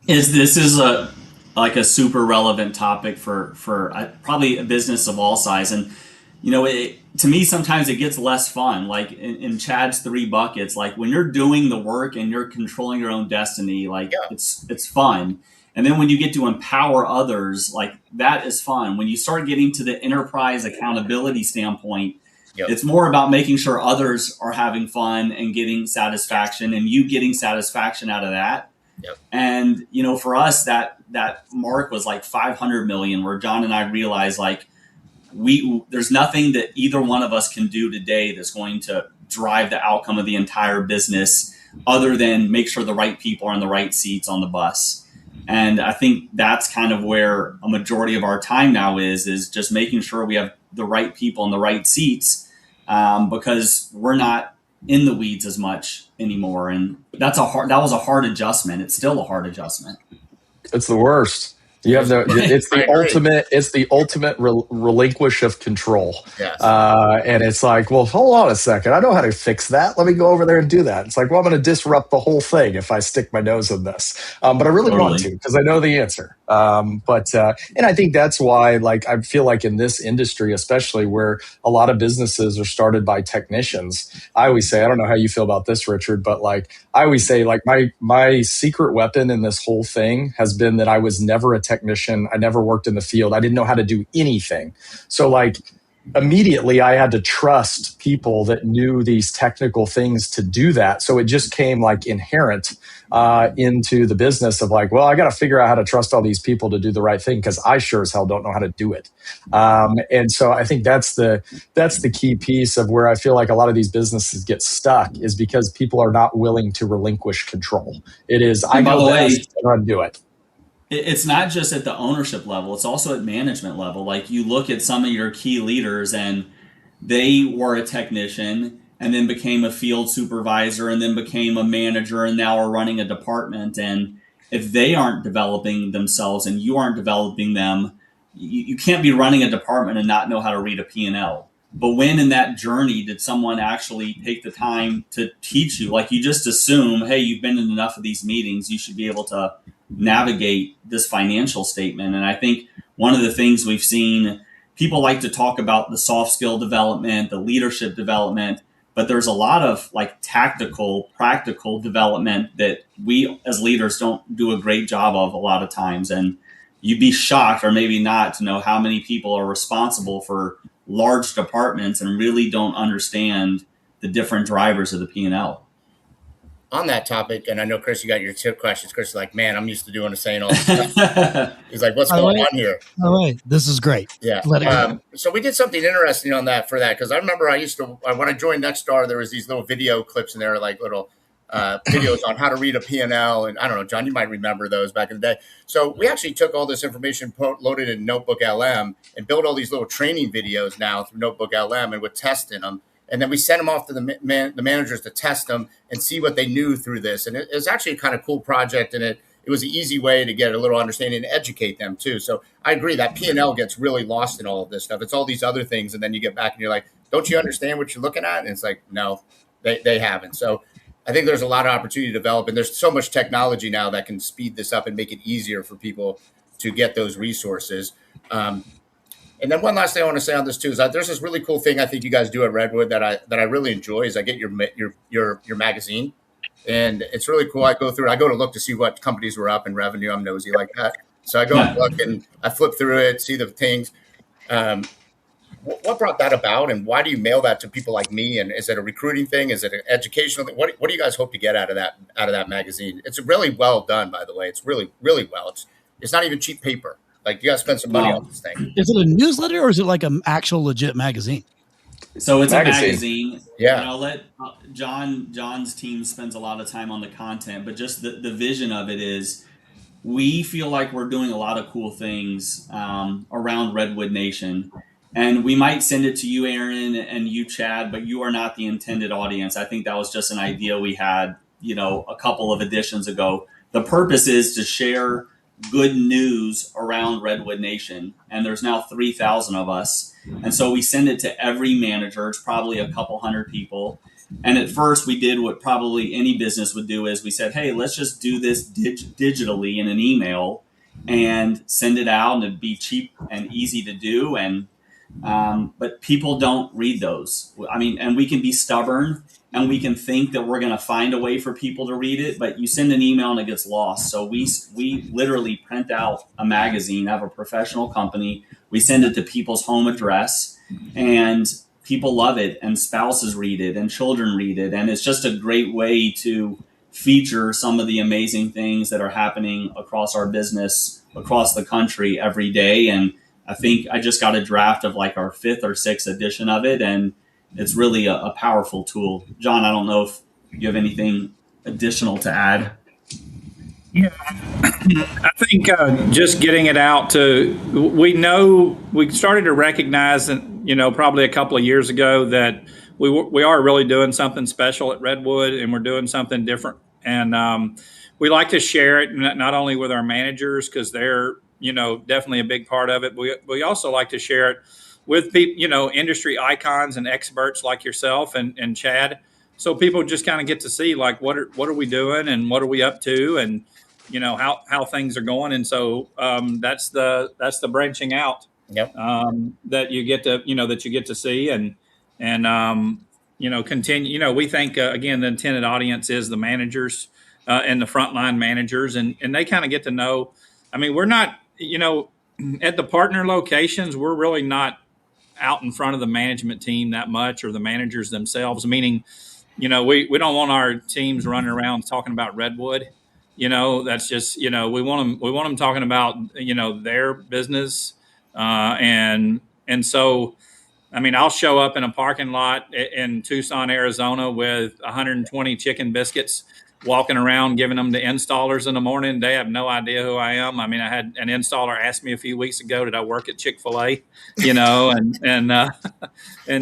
This is a super relevant topic for probably a business of all size, and to me sometimes it gets less fun. Like in Chad's 3 buckets, like when you're doing the work and you're controlling your own destiny, it's fun. And then when you get to empower others, like that is fun. When you start getting to the enterprise accountability standpoint, it's more about making sure others are having fun and getting satisfaction, and you getting satisfaction out of that. Yep. And for us, that mark was like 500 million, where John and I realized like there's nothing that either one of us can do today that's going to drive the outcome of the entire business, other than make sure the right people are in the right seats on the bus. And I think that's kind of where a majority of our time now is just making sure we have the right people in the right seats, because we're not in the weeds as much anymore. And that was a hard adjustment. It's still a hard adjustment. It's the worst. You have it's the ultimate relinquish of control. Yes. And it's like, well, hold on a second. I know how to fix that. Let me go over there and do that. It's like, well, I'm going to disrupt the whole thing if I stick my nose in this. But I really want to, because I know the answer. And I think that's why, like, I feel like in this industry, especially where a lot of businesses are started by technicians, I always say, I don't know how you feel about this, Richard, but like, I always say, like, my secret weapon in this whole thing has been that I was never a technician. I never worked in the field. I didn't know how to do anything. So like immediately I had to trust people that knew these technical things to do that. So it just came like inherent into the business of like, well, I got to figure out how to trust all these people to do the right thing, because I sure as hell don't know how to do it. And so I think that's the key piece of where I feel like a lot of these businesses get stuck, is because people are not willing to relinquish control. It is, I know best, and I do it. It's not just at the ownership level, it's also at management level. Like you look at some of your key leaders, and they were a technician and then became a field supervisor and then became a manager and now are running a department. And if they aren't developing themselves and you aren't developing them, you can't be running a department and not know how to read a P&L. But when in that journey did someone actually take the time to teach you? Like you just assume, hey, you've been in enough of these meetings, you should be able to navigate this financial statement. And I think one of the things we've seen, people like to talk about the soft skill development, the leadership development, but there's a lot of like tactical, practical development that we as leaders don't do a great job of a lot of times. And you'd be shocked, or maybe not, to know how many people are responsible for large departments and really don't understand the different drivers of the P&L. On that topic, and I know, Chris, you got your tip questions. Chris is like, man, I'm used to doing the same all the stuff. He's like, what's going on here? All right. This is great. Yeah. So we did something interesting on that because I remember when I joined Nexstar, there was these little video clips in there, like little videos on how to read a P&L. And I don't know, John, you might remember those back in the day. So we actually took all this information, loaded in Notebook LM, and built all these little training videos now through Notebook LM, and with testing them. And then we sent them off to the managers to test them and see what they knew through this. And it was actually a kind of cool project, and it was an easy way to get a little understanding and educate them too. So I agree that P&L gets really lost in all of this stuff. It's all these other things, and then you get back and you're like, don't you understand what you're looking at? And it's like, no, they haven't. So I think there's a lot of opportunity to develop, and there's so much technology now that can speed this up and make it easier for people to get those resources. And then one last thing I want to say on this too is that there's this really cool thing I think you guys do at Redwood that I really enjoy is I get your magazine, and it's really cool. I go to look to see what companies were up in revenue. I'm nosy like that. So I go and look, and I flip through it, see the things. What brought that about, and why do you mail that to people like me? And is it a recruiting thing? Is it an educational thing? What do you guys hope to get out of that magazine? It's really well done, by the way. It's really, really well. It's not even cheap paper. Like, you got to spend some money on this thing. Is it a newsletter, or is it like an actual legit magazine? So it's a magazine. Yeah. And I'll let John's team spends a lot of time on the content, but just the vision of it is, we feel like we're doing a lot of cool things around Redwood Nation. And we might send it to you, Aaron, and you, Chad, but you are not the intended audience. I think that was just an idea we had, a couple of editions ago. The purpose is to share good news around Redwood Nation. And there's now 3,000 of us. And so we send it to every manager. It's probably a couple hundred people. And at first we did what probably any business would do, is we said, hey, let's just do this digitally in an email and send it out, and it'd be cheap and easy to do. And but people don't read those. I mean, and we can be stubborn, and we can think that we're going to find a way for people to read it, but you send an email and it gets lost. So we literally print out a magazine of a professional company. We send it to people's home address, and people love it, and spouses read it, and children read it. And it's just a great way to feature some of the amazing things that are happening across our business, across the country every day. And I think I just got a draft of like our 5th or 6th edition of it, and it's really a powerful tool. John, I don't know if you have anything additional to add. Yeah, I think just getting it out we started to recognize that, probably a couple of years ago, that we are really doing something special at Redwood, and we're doing something different. And we like to share it not only with our managers, because they're, definitely a big part of it. We also like to share it with people, industry icons and experts like yourself and Chad. So people just kind of get to see, like, what are we doing, and what are we up to, and how things are going. And so that's the branching out. Yep. That you get to see and continue. We think again, the intended audience is the managers and the frontline managers, and they kind of get to know. I mean, we're not, at the partner locations, we're really not out in front of the management team that much, or the managers themselves. Meaning, we don't want our teams running around talking about Redwood. That's just, we want them talking about, their business. And so, I mean, I'll show up in a parking lot in Tucson, Arizona with 120 chicken biscuits, walking around giving them to installers in the morning. They have no idea who I am. I mean, I had an installer ask me a few weeks ago, did I work at Chick-fil-A? And You're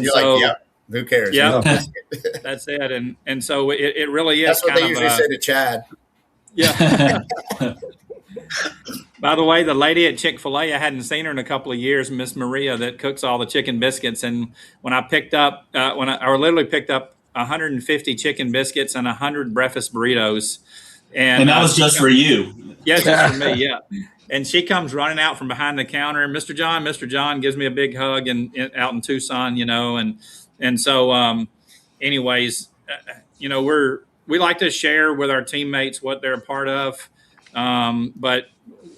so, like, yeah, who cares? Yeah, that's it. And so it really is. That's what they usually say to Chad. Yeah. By the way, the lady at Chick-fil-A, I hadn't seen her in a couple of years, Miss Maria, that cooks all the chicken biscuits. And when I picked up, I literally picked up 150 chicken biscuits and 100 breakfast burritos. And that was just for you. Yes, just for me, yeah. And she comes running out from behind the counter. Mr. John gives me a big hug out in Tucson, And so, anyways, we like to share with our teammates what they're a part of, but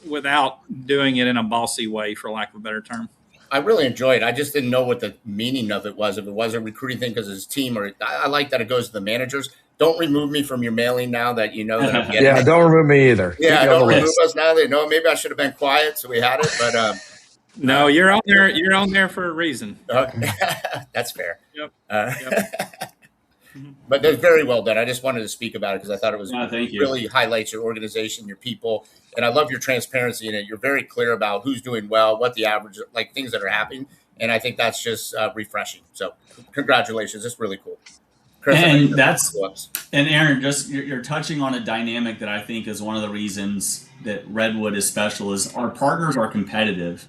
without doing it in a bossy way, for lack of a better term. I really enjoy it. I just didn't know what the meaning of it was. If it was a recruiting thing because it's team, or I like that it goes to the managers. Don't remove me from your mailing now that you know that I'm getting Yeah, it. don't remove me either. Yeah, don't remove us now. They know maybe I should have been quiet so we had it, but no, you're on there. You're on there for a reason. That's fair. Yep. But they're very well done. I just wanted to speak about it because I thought it was thank you. Really highlights your organization, your people, and I love your transparency in it. You're very clear about who's doing well, what the average, like things that are happening, and I think that's just refreshing. So, congratulations, it's really cool. Chris, and Aaron, just you're touching on a dynamic that I think is one of the reasons that Redwood is special. Is our partners are competitive,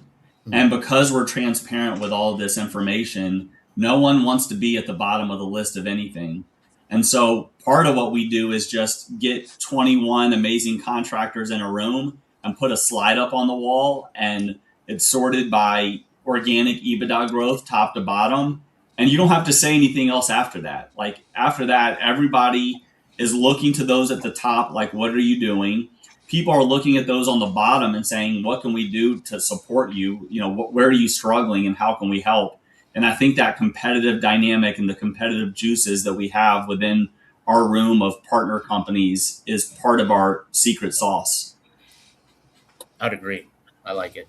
and because we're transparent with all of this information, no one wants to be at the bottom of the list of anything. And so part of what we do is just get 21 amazing contractors in a room and put a slide up on the wall, and it's sorted by organic EBITDA growth, top to bottom. And you don't have to say anything else after that. Like after that, everybody is looking to those at the top, like, what are you doing? people are looking at those on the bottom and saying, what can we do to support you? Where are you struggling and how can we help? And I think that competitive dynamic and the competitive juices that we have within our room of partner companies is part of our secret sauce. I'd agree. I like it.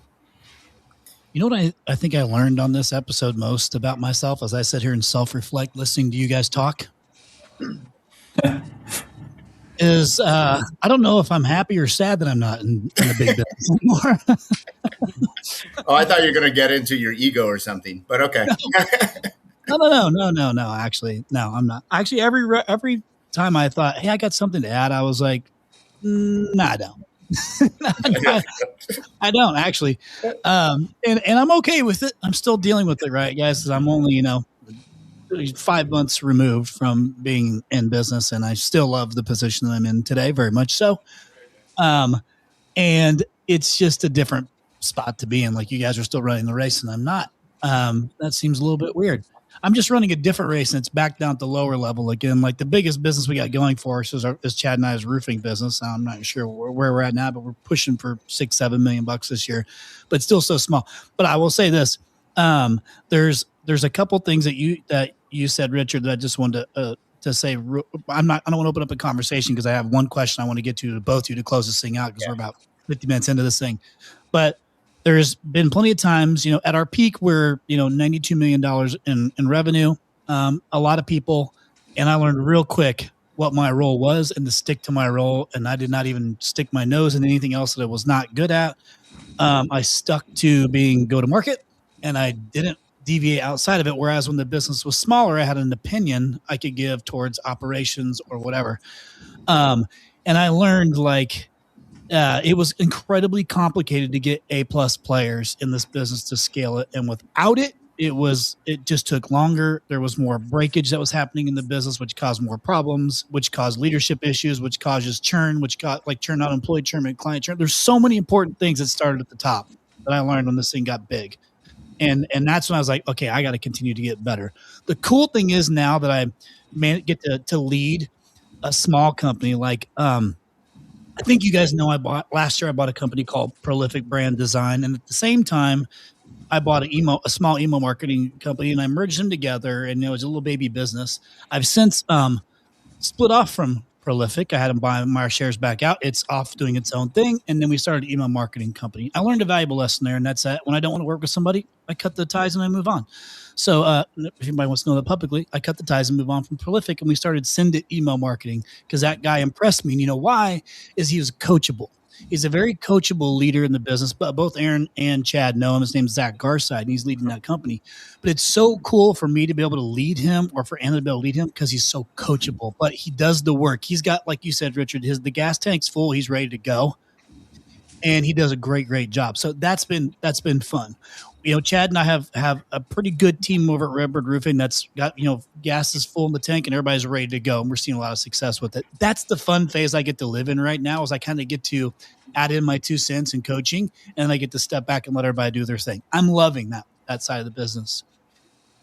You know what I think I learned on this episode most about myself as I sit here and self-reflect listening to you guys talk? Is I don't know if I'm happy or sad that I'm not in a big business anymore. Oh, I thought you were going to get into your ego or something, but okay. No. Actually, no, I'm not. Actually, every time I thought, hey, I got something to add, I was like, no, I don't. I don't actually. And I'm okay with it. I'm still dealing with it, right, guys? Because I'm only, 5 months removed from being in business, and I still love the position that I'm in today, very much so. And it's just a different spot to be in. Like, you guys are still running the race, and I'm not. That seems a little bit weird. I'm just running a different race, and it's back down at the lower level again. Like, the biggest business we got going for us is Chad and I's roofing business. I'm not sure where we're at now, but we're pushing for $6-7 million this year, but still so small. But I will say this: there's a couple things that you said, Richard, that I just wanted to say. I don't want to open up a conversation because I have one question I want to get to both of you to close this thing out because we're about 50 minutes into this thing. But there's been plenty of times, at our peak, we're, $92 million in revenue. A lot of people, and I learned real quick what my role was and to stick to my role. And I did not even stick my nose in anything else that I was not good at. I stuck to being go-to-market, and I didn't deviate outside of it. Whereas when the business was smaller, I had an opinion I could give towards operations or whatever. And I learned it was incredibly complicated to get A+ players in this business to scale it. And without it, it just took longer. There was more breakage that was happening in the business, which caused more problems, which caused leadership issues, which causes churn, which got churn, not employee churn, and client churn. There's so many important things that started at the top that I learned when this thing got big. And that's when I was like, okay, I got to continue to get better. The cool thing is now that I get to lead a small company, I think you guys know last year I bought a company called Prolific Brand Design. And at the same time, I bought a small email marketing company, and I merged them together, and it was a little baby business. I've since split off from Prolific. I had them buy my shares back out. It's off doing its own thing. And then we started an email marketing company. I learned a valuable lesson there, and that's that when I don't want to work with somebody, I cut the ties and I move on. So if anybody wants to know that publicly, I cut the ties and move on from Prolific, and we started Send It email marketing because that guy impressed me. And you know why? Is he was coachable. He's a very coachable leader in the business, but both Aaron and Chad know him. His name's Zach Garside, and he's leading that company. But it's so cool for me to be able to lead him, or for Anna to be able to lead him, because he's so coachable. But he does the work. He's got, like you said, Richard, the gas tank's full. He's ready to go, and he does a great job. So that's been fun. Chad and I have a pretty good team over at Redwood Roofing that's got, gas is full in the tank and everybody's ready to go. And we're seeing a lot of success with it. That's the fun phase I get to live in right now, is I kind of get to add in my 2 cents in coaching, and I get to step back and let everybody do their thing. I'm loving that side of the business.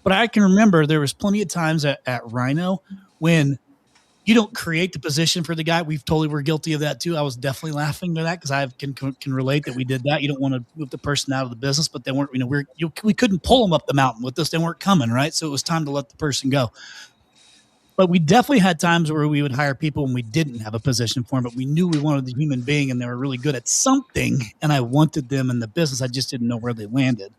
But I can remember there was plenty of times at Rhino when you don't create the position for the guy. We're guilty of that too. I was definitely laughing to that because I can relate that we did that. You don't want to move the person out of the business, but they weren't, we couldn't pull them up the mountain with this. They weren't coming, right? So it was time to let the person go. But we definitely had times where we would hire people when we didn't have a position for them, but we knew we wanted the human being and they were really good at something, and I wanted them in the business. I just didn't know where they landed.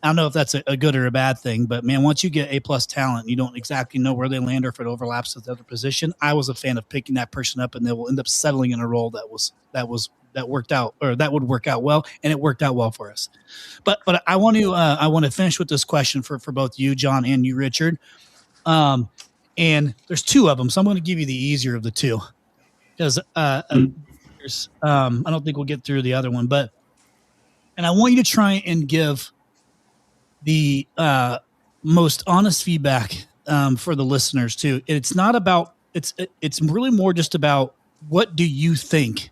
I don't know if that's a good or a bad thing, but man, once you get A+ talent, you don't exactly know where they land or if it overlaps with the other position. I was a fan of picking that person up, and they will end up settling in a role that worked out, or that would work out well, and it worked out well for us. But I want to finish with this question for both you, John, and you, Richard. And there's 2 of them, so I'm going to give you the easier of the 2 because I don't think we'll get through the other one, and I want you to try and give the most honest feedback for the listeners too. It's not about it's really more just about what do you think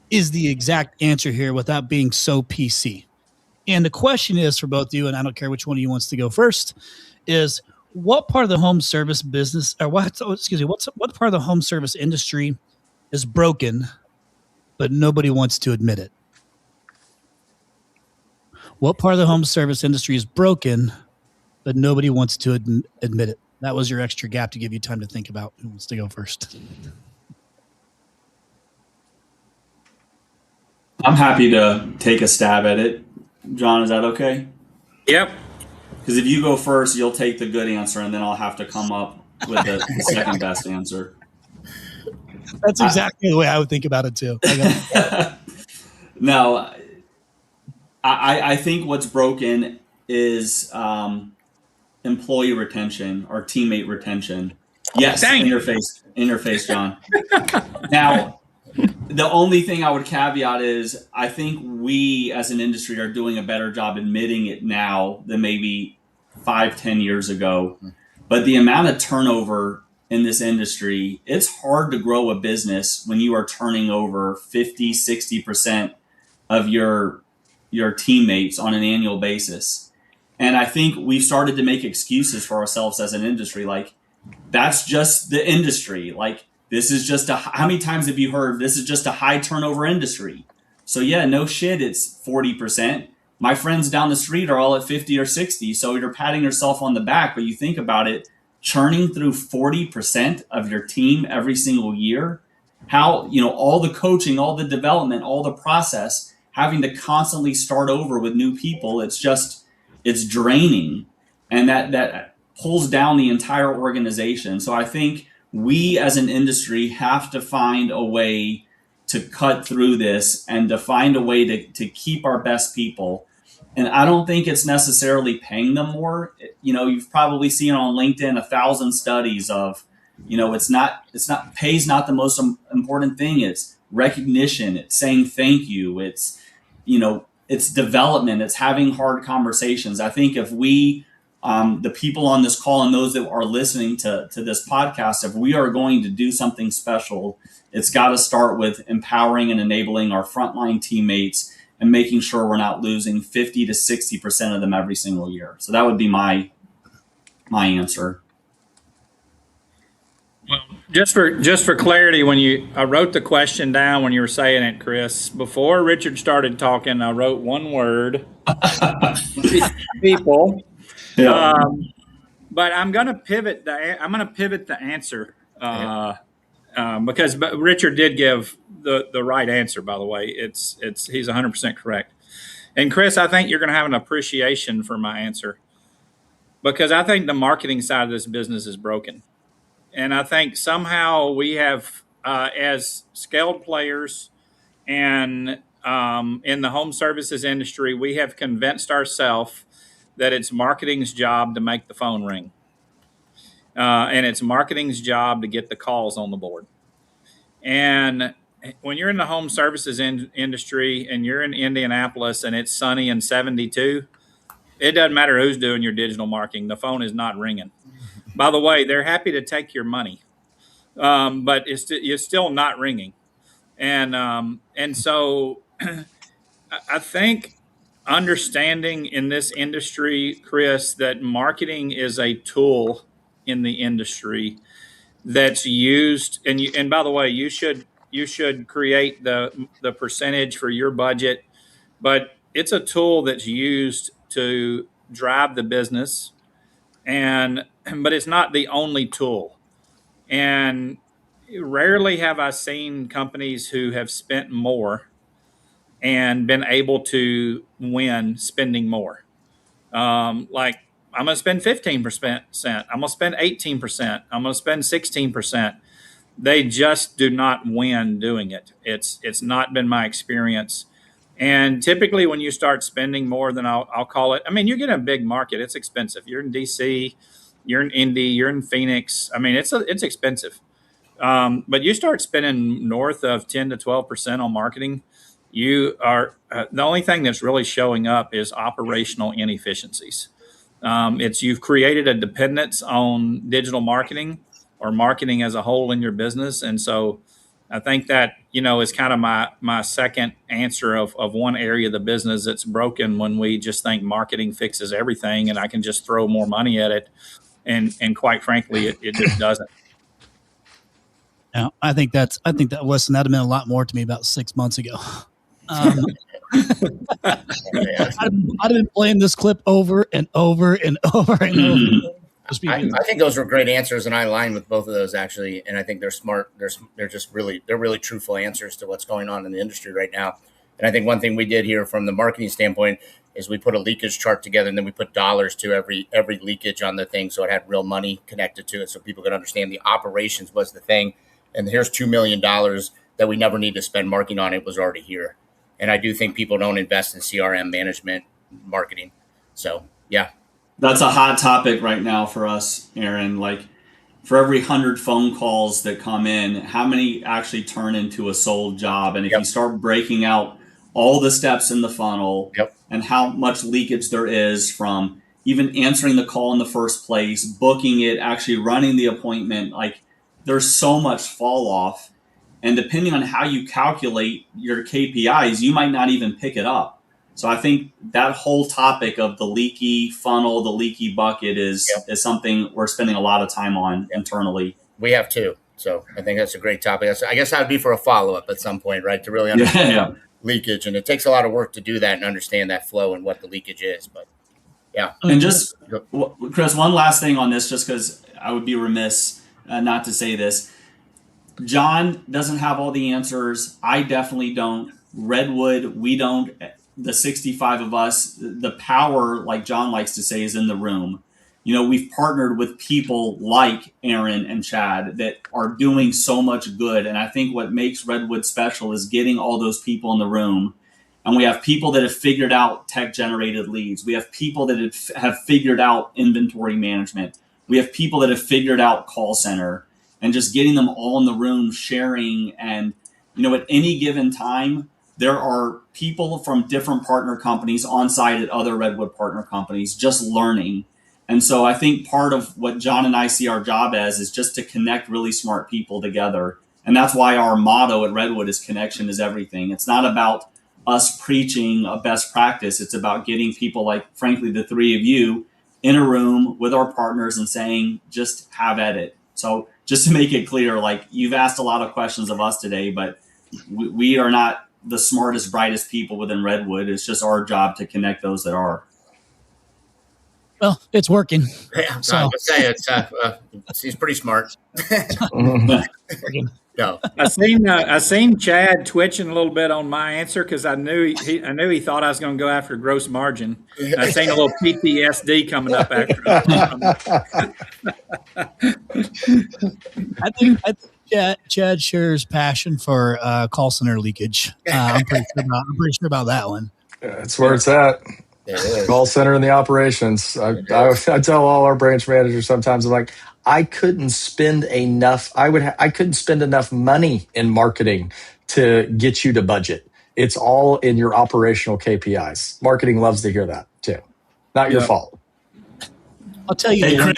is the exact answer here without being so PC. And the question is for both of you, and I don't care which one of you wants to go first, is what part of the home service business, or what part of the home service industry is broken but nobody wants to admit it. What part of the home service industry is broken, but nobody wants to admit it? That was your extra gap to give you time to think about. Who wants to go first? I'm happy to take a stab at it. John, is that okay? Yep. Because if you go first, you'll take the good answer, and then I'll have to come up with the second best answer. That's exactly the way I would think about it too. No, I think what's broken is employee retention or teammate retention. Yes, in your face, John. Now, the only thing I would caveat is I think we as an industry are doing a better job admitting it now than maybe 5-10 years ago. But the amount of turnover in this industry, it's hard to grow a business when you are turning over 50, 60% of your teammates on an annual basis. And I think we've started to make excuses for ourselves as an industry. Like, that's just the industry. Like, this is just how many times have you heard this is just a high turnover industry? So yeah, no shit, it's 40%. My friends down the street are all at 50 or 60. So you're patting yourself on the back, but you think about it, churning through 40% of your team every single year, how, all the coaching, all the development, all the process, having to constantly start over with new people, it's draining. And that pulls down the entire organization. So I think we as an industry have to find a way to cut through this and to find a way to keep our best people. And I don't think it's necessarily paying them more. You've probably seen on LinkedIn 1,000 studies of, pay's not the most important thing. It's recognition. It's saying thank you. It's development. It's having hard conversations. I think if we, the people on this call and those that are listening to this podcast, if we are going to do something special, it's got to start with empowering and enabling our frontline teammates and making sure we're not losing 50 to 60% of them every single year. So that would be my answer. Well, just for clarity, I wrote the question down when you were saying it, Chris. Before Richard started talking, I wrote one word: people. Yeah. But I'm going to pivot the answer because Richard did give the right answer. By the way, he's 100% correct. And Chris, I think you're going to have an appreciation for my answer because I think the marketing side of this business is broken, and I think somehow we have, as scaled players, and in the home services industry, we have convinced ourselves that it's marketing's job to make the phone ring. And it's marketing's job to get the calls on the board. And when you're in the home services industry and you're in Indianapolis and it's sunny and 72, it doesn't matter who's doing your digital marketing. The phone is not ringing. By the way, they're happy to take your money, but you're still not ringing. And so I think understanding in this industry, Chris, that marketing is a tool in the industry that's used. And by the way, you should create the percentage for your budget, but it's a tool that's used to drive the business, but it's not the only tool. And rarely have I seen companies who have spent more and been able to win spending more. Like, I'm going to spend 15%. I'm going to spend 18%. I'm going to spend 16%. They just do not win doing it. It's not been my experience. And typically when you start spending more than I'll call it, I mean, you get a big market. It's expensive. You're in DC, you're in Indy, you're in Phoenix. I mean, it's expensive. But you start spending north of 10 to 12% on marketing, you are the only thing that's really showing up is operational inefficiencies. You've created a dependence on digital marketing or marketing as a whole in your business. And so I think that, is kind of my second answer of one area of the business that's broken when we just think marketing fixes everything and I can just throw more money at it. And quite frankly, it just doesn't. Yeah, I think that listen, that'd have meant a lot more to me about 6 months ago. I'd have been playing this clip over and over and over and over. I think those were great answers, and I align with both of those actually. And I think they're smart. They're really truthful answers to what's going on in the industry right now. And I think one thing we did here from the marketing standpoint is we put a leakage chart together, and then we put dollars to every leakage on the thing, so it had real money connected to it, so people could understand the operations was the thing. And here's $2 million that we never need to spend marketing on. It was already here. And I do think people don't invest in CRM management marketing. So yeah. That's a hot topic right now for us, Aaron. Like, for every 100 phone calls that come in, how many actually turn into a sold job? And if you start breaking out all the steps in the funnel and how much leakage there is from even answering the call in the first place, booking it, actually running the appointment, like there's so much fall off. And depending on how you calculate your KPIs, you might not even pick it up. So I think that whole topic of the leaky funnel, the leaky bucket is something we're spending a lot of time on internally. We have too. So I think that's a great topic. I guess that would be for a follow-up at some point, right? To really understand leakage. And it takes a lot of work to do that and understand that flow and what the leakage is. But yeah. And just, Chris, one last thing on this, just because I would be remiss not to say this. John doesn't have all the answers. I definitely don't. Redwood, we don't. The 65 of us, the power, like John likes to say, is in the room. You know, we've partnered with people like Aaron and Chad that are doing so much good. And I think what makes Redwood special is getting all those people in the room. And we have people that have figured out tech-generated leads. We have people that have figured out inventory management. We have people that have figured out call center, and just getting them all in the room sharing. And, you know, at any given time, there are people from different partner companies on site at other Redwood partner companies just learning. And so I think part of what John and I see our job as is just to connect really smart people together. And that's why our motto at Redwood is connection is everything. It's not about us preaching a best practice. It's about getting people like, frankly, the three of you in a room with our partners and saying, just have at it. So just to make it clear, like, you've asked a lot of questions of us today, but we are not the smartest, brightest people within Redwood. It's just our job to connect those that are. Well, it's working. Yeah, so I would say he's pretty smart. No. I seen Chad twitching a little bit on my answer because I knew he thought I was going to go after gross margin. And I seen a little PTSD coming up after. I think Chad shares passion for call center leakage. I'm pretty sure about that one. That's where it's at. Call center and the operations. I tell all our branch managers sometimes, I'm like, I couldn't spend enough. I couldn't spend enough money in marketing to get you to budget. It's all in your operational KPIs. Marketing loves to hear that too. Not your fault. I'll tell you. Hey,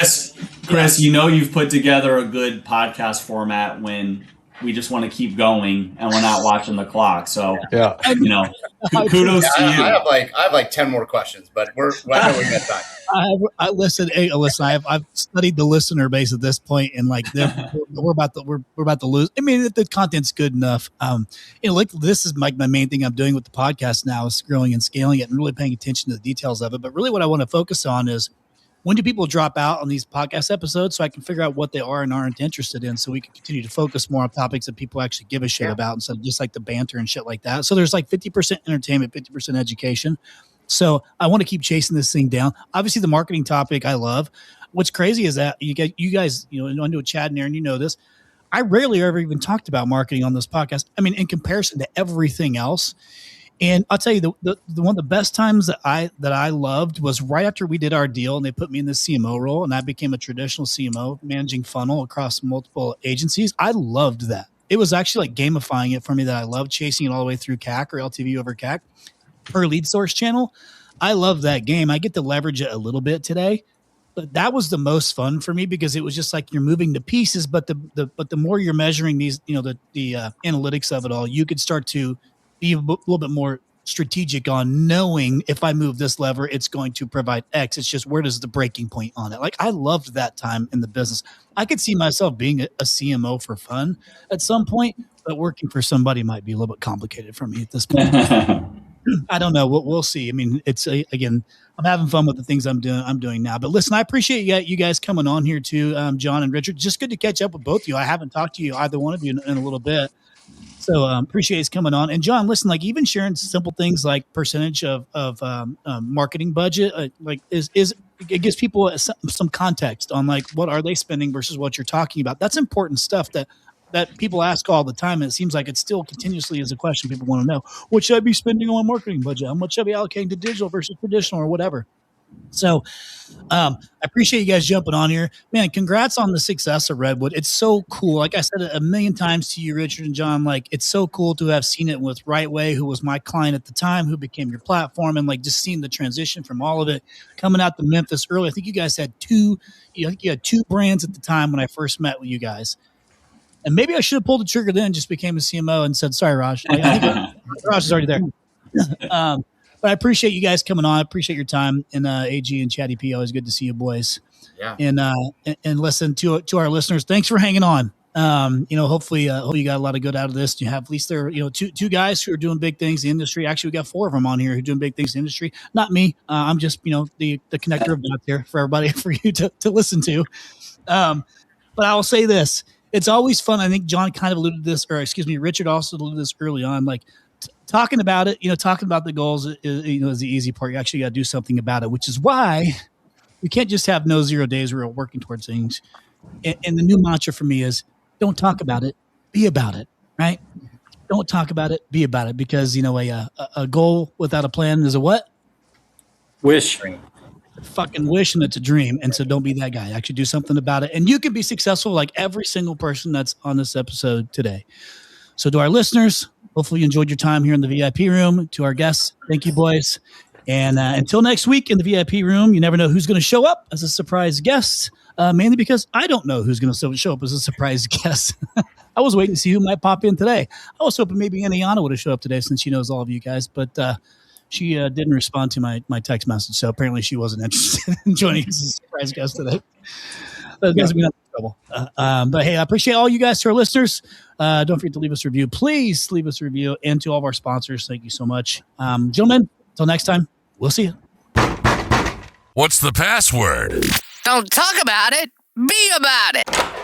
Chris, you know you've put together a good podcast format when we just want to keep going and we're not watching the clock. So, you know, kudos to you. I have like 10 more questions, but we're at time. Listen. I've studied the listener base at this point, and like we're about to lose. I mean, if the content's good enough, like this is like my main thing I'm doing with the podcast now is growing and scaling it and really paying attention to the details of it. But really, what I want to focus on is, when do people drop out on these podcast episodes so I can figure out what they are and aren't interested in, so we can continue to focus more on topics that people actually give a shit about instead of just like the banter and shit like that. So there's like 50% entertainment, 50% education. So I want to keep chasing this thing down. Obviously, the marketing topic I love. What's crazy is that you guys, I know Chad and Aaron, you know this. I rarely ever even talked about marketing on this podcast. I mean, in comparison to everything else. And I'll tell you, the one of the best times that I loved was right after we did our deal and they put me in the CMO role and I became a traditional CMO managing funnel across multiple agencies. I loved that. It was actually like gamifying it for me that I loved chasing it all the way through CAC or LTV over CAC per lead source channel. I love that game. I get to leverage it a little bit today, but that was the most fun for me because it was just like you're moving the pieces, but the more you're measuring these, the analytics of it all, you could start to be a little bit more strategic on knowing if I move this lever, it's going to provide X. It's just where does the breaking point on it? Like I loved that time in the business. I could see myself being a CMO for fun at some point, but working for somebody might be a little bit complicated for me at this point. I don't know. We'll see. I mean, it's again, I'm having fun with the things I'm doing now. But listen, I appreciate you guys coming on here too, John and Richard. Just good to catch up with both of you. I haven't talked to you, either one of you, in a little bit. So appreciate his coming on. And John, listen, like even sharing simple things like percentage of marketing budget, like is it gives people some context on like what are they spending versus what you're talking about. That's important stuff that people ask all the time. And it seems like it still continuously is a question people want to know. What should I be spending on marketing budget? How much should I be allocating to digital versus traditional or whatever? So I appreciate you guys jumping on here. Man, congrats on the success of Redwood. It's so cool. Like I said a million times to you, Richard and John, like it's so cool to have seen it with Rightway, who was my client at the time, who became your platform, and like just seeing the transition from all of it coming out to Memphis early. I think you guys had two brands at the time when I first met with you guys. And maybe I should have pulled the trigger then, just became a CMO and said, sorry, Raj. Like, I think Raj is already there. But I appreciate you guys coming on. I appreciate your time. And AG and Chatty P, always good to see you boys. Yeah. And listen to our listeners. Thanks for hanging on. Hopefully you got a lot of good out of this. You have at least there, two guys who are doing big things in the industry. Actually, we got 4 of them on here who are doing big things in the industry. Not me. I'm just, the connector of dots here for everybody, for you to listen to. But I will say this. It's always fun. I think John kind of alluded to this, Richard also alluded to this early on, like talking about it, talking about the goals is the easy part. You actually got to do something about it, which is why we can't just have no 0 days where we're working towards things. And the new mantra for me is don't talk about it, be about it, right? Don't talk about it, be about it. Because, a goal without a plan is a what? Wish. Fucking wish, and it's a dream. And so don't be that guy. Actually do something about it. And you can be successful like every single person that's on this episode today. So to our listeners, hopefully you enjoyed your time here in the VIP room. To our guests, thank you, boys. And until next week in the VIP room, you never know who's going to show up as a surprise guest, mainly because I don't know who's going to show up as a surprise guest. I was waiting to see who might pop in today. I was hoping maybe Yano would have showed up today since she knows all of you guys, but she didn't respond to my text message, so apparently she wasn't interested in joining us as a surprise guest today. That doesn't mean I'm in trouble. But hey, I appreciate all you guys, to our listeners. Don't forget to leave us a review. Please leave us a review. And to all of our sponsors, thank you so much. Gentlemen, until next time, we'll see you. What's the password? Don't talk about it, be about it.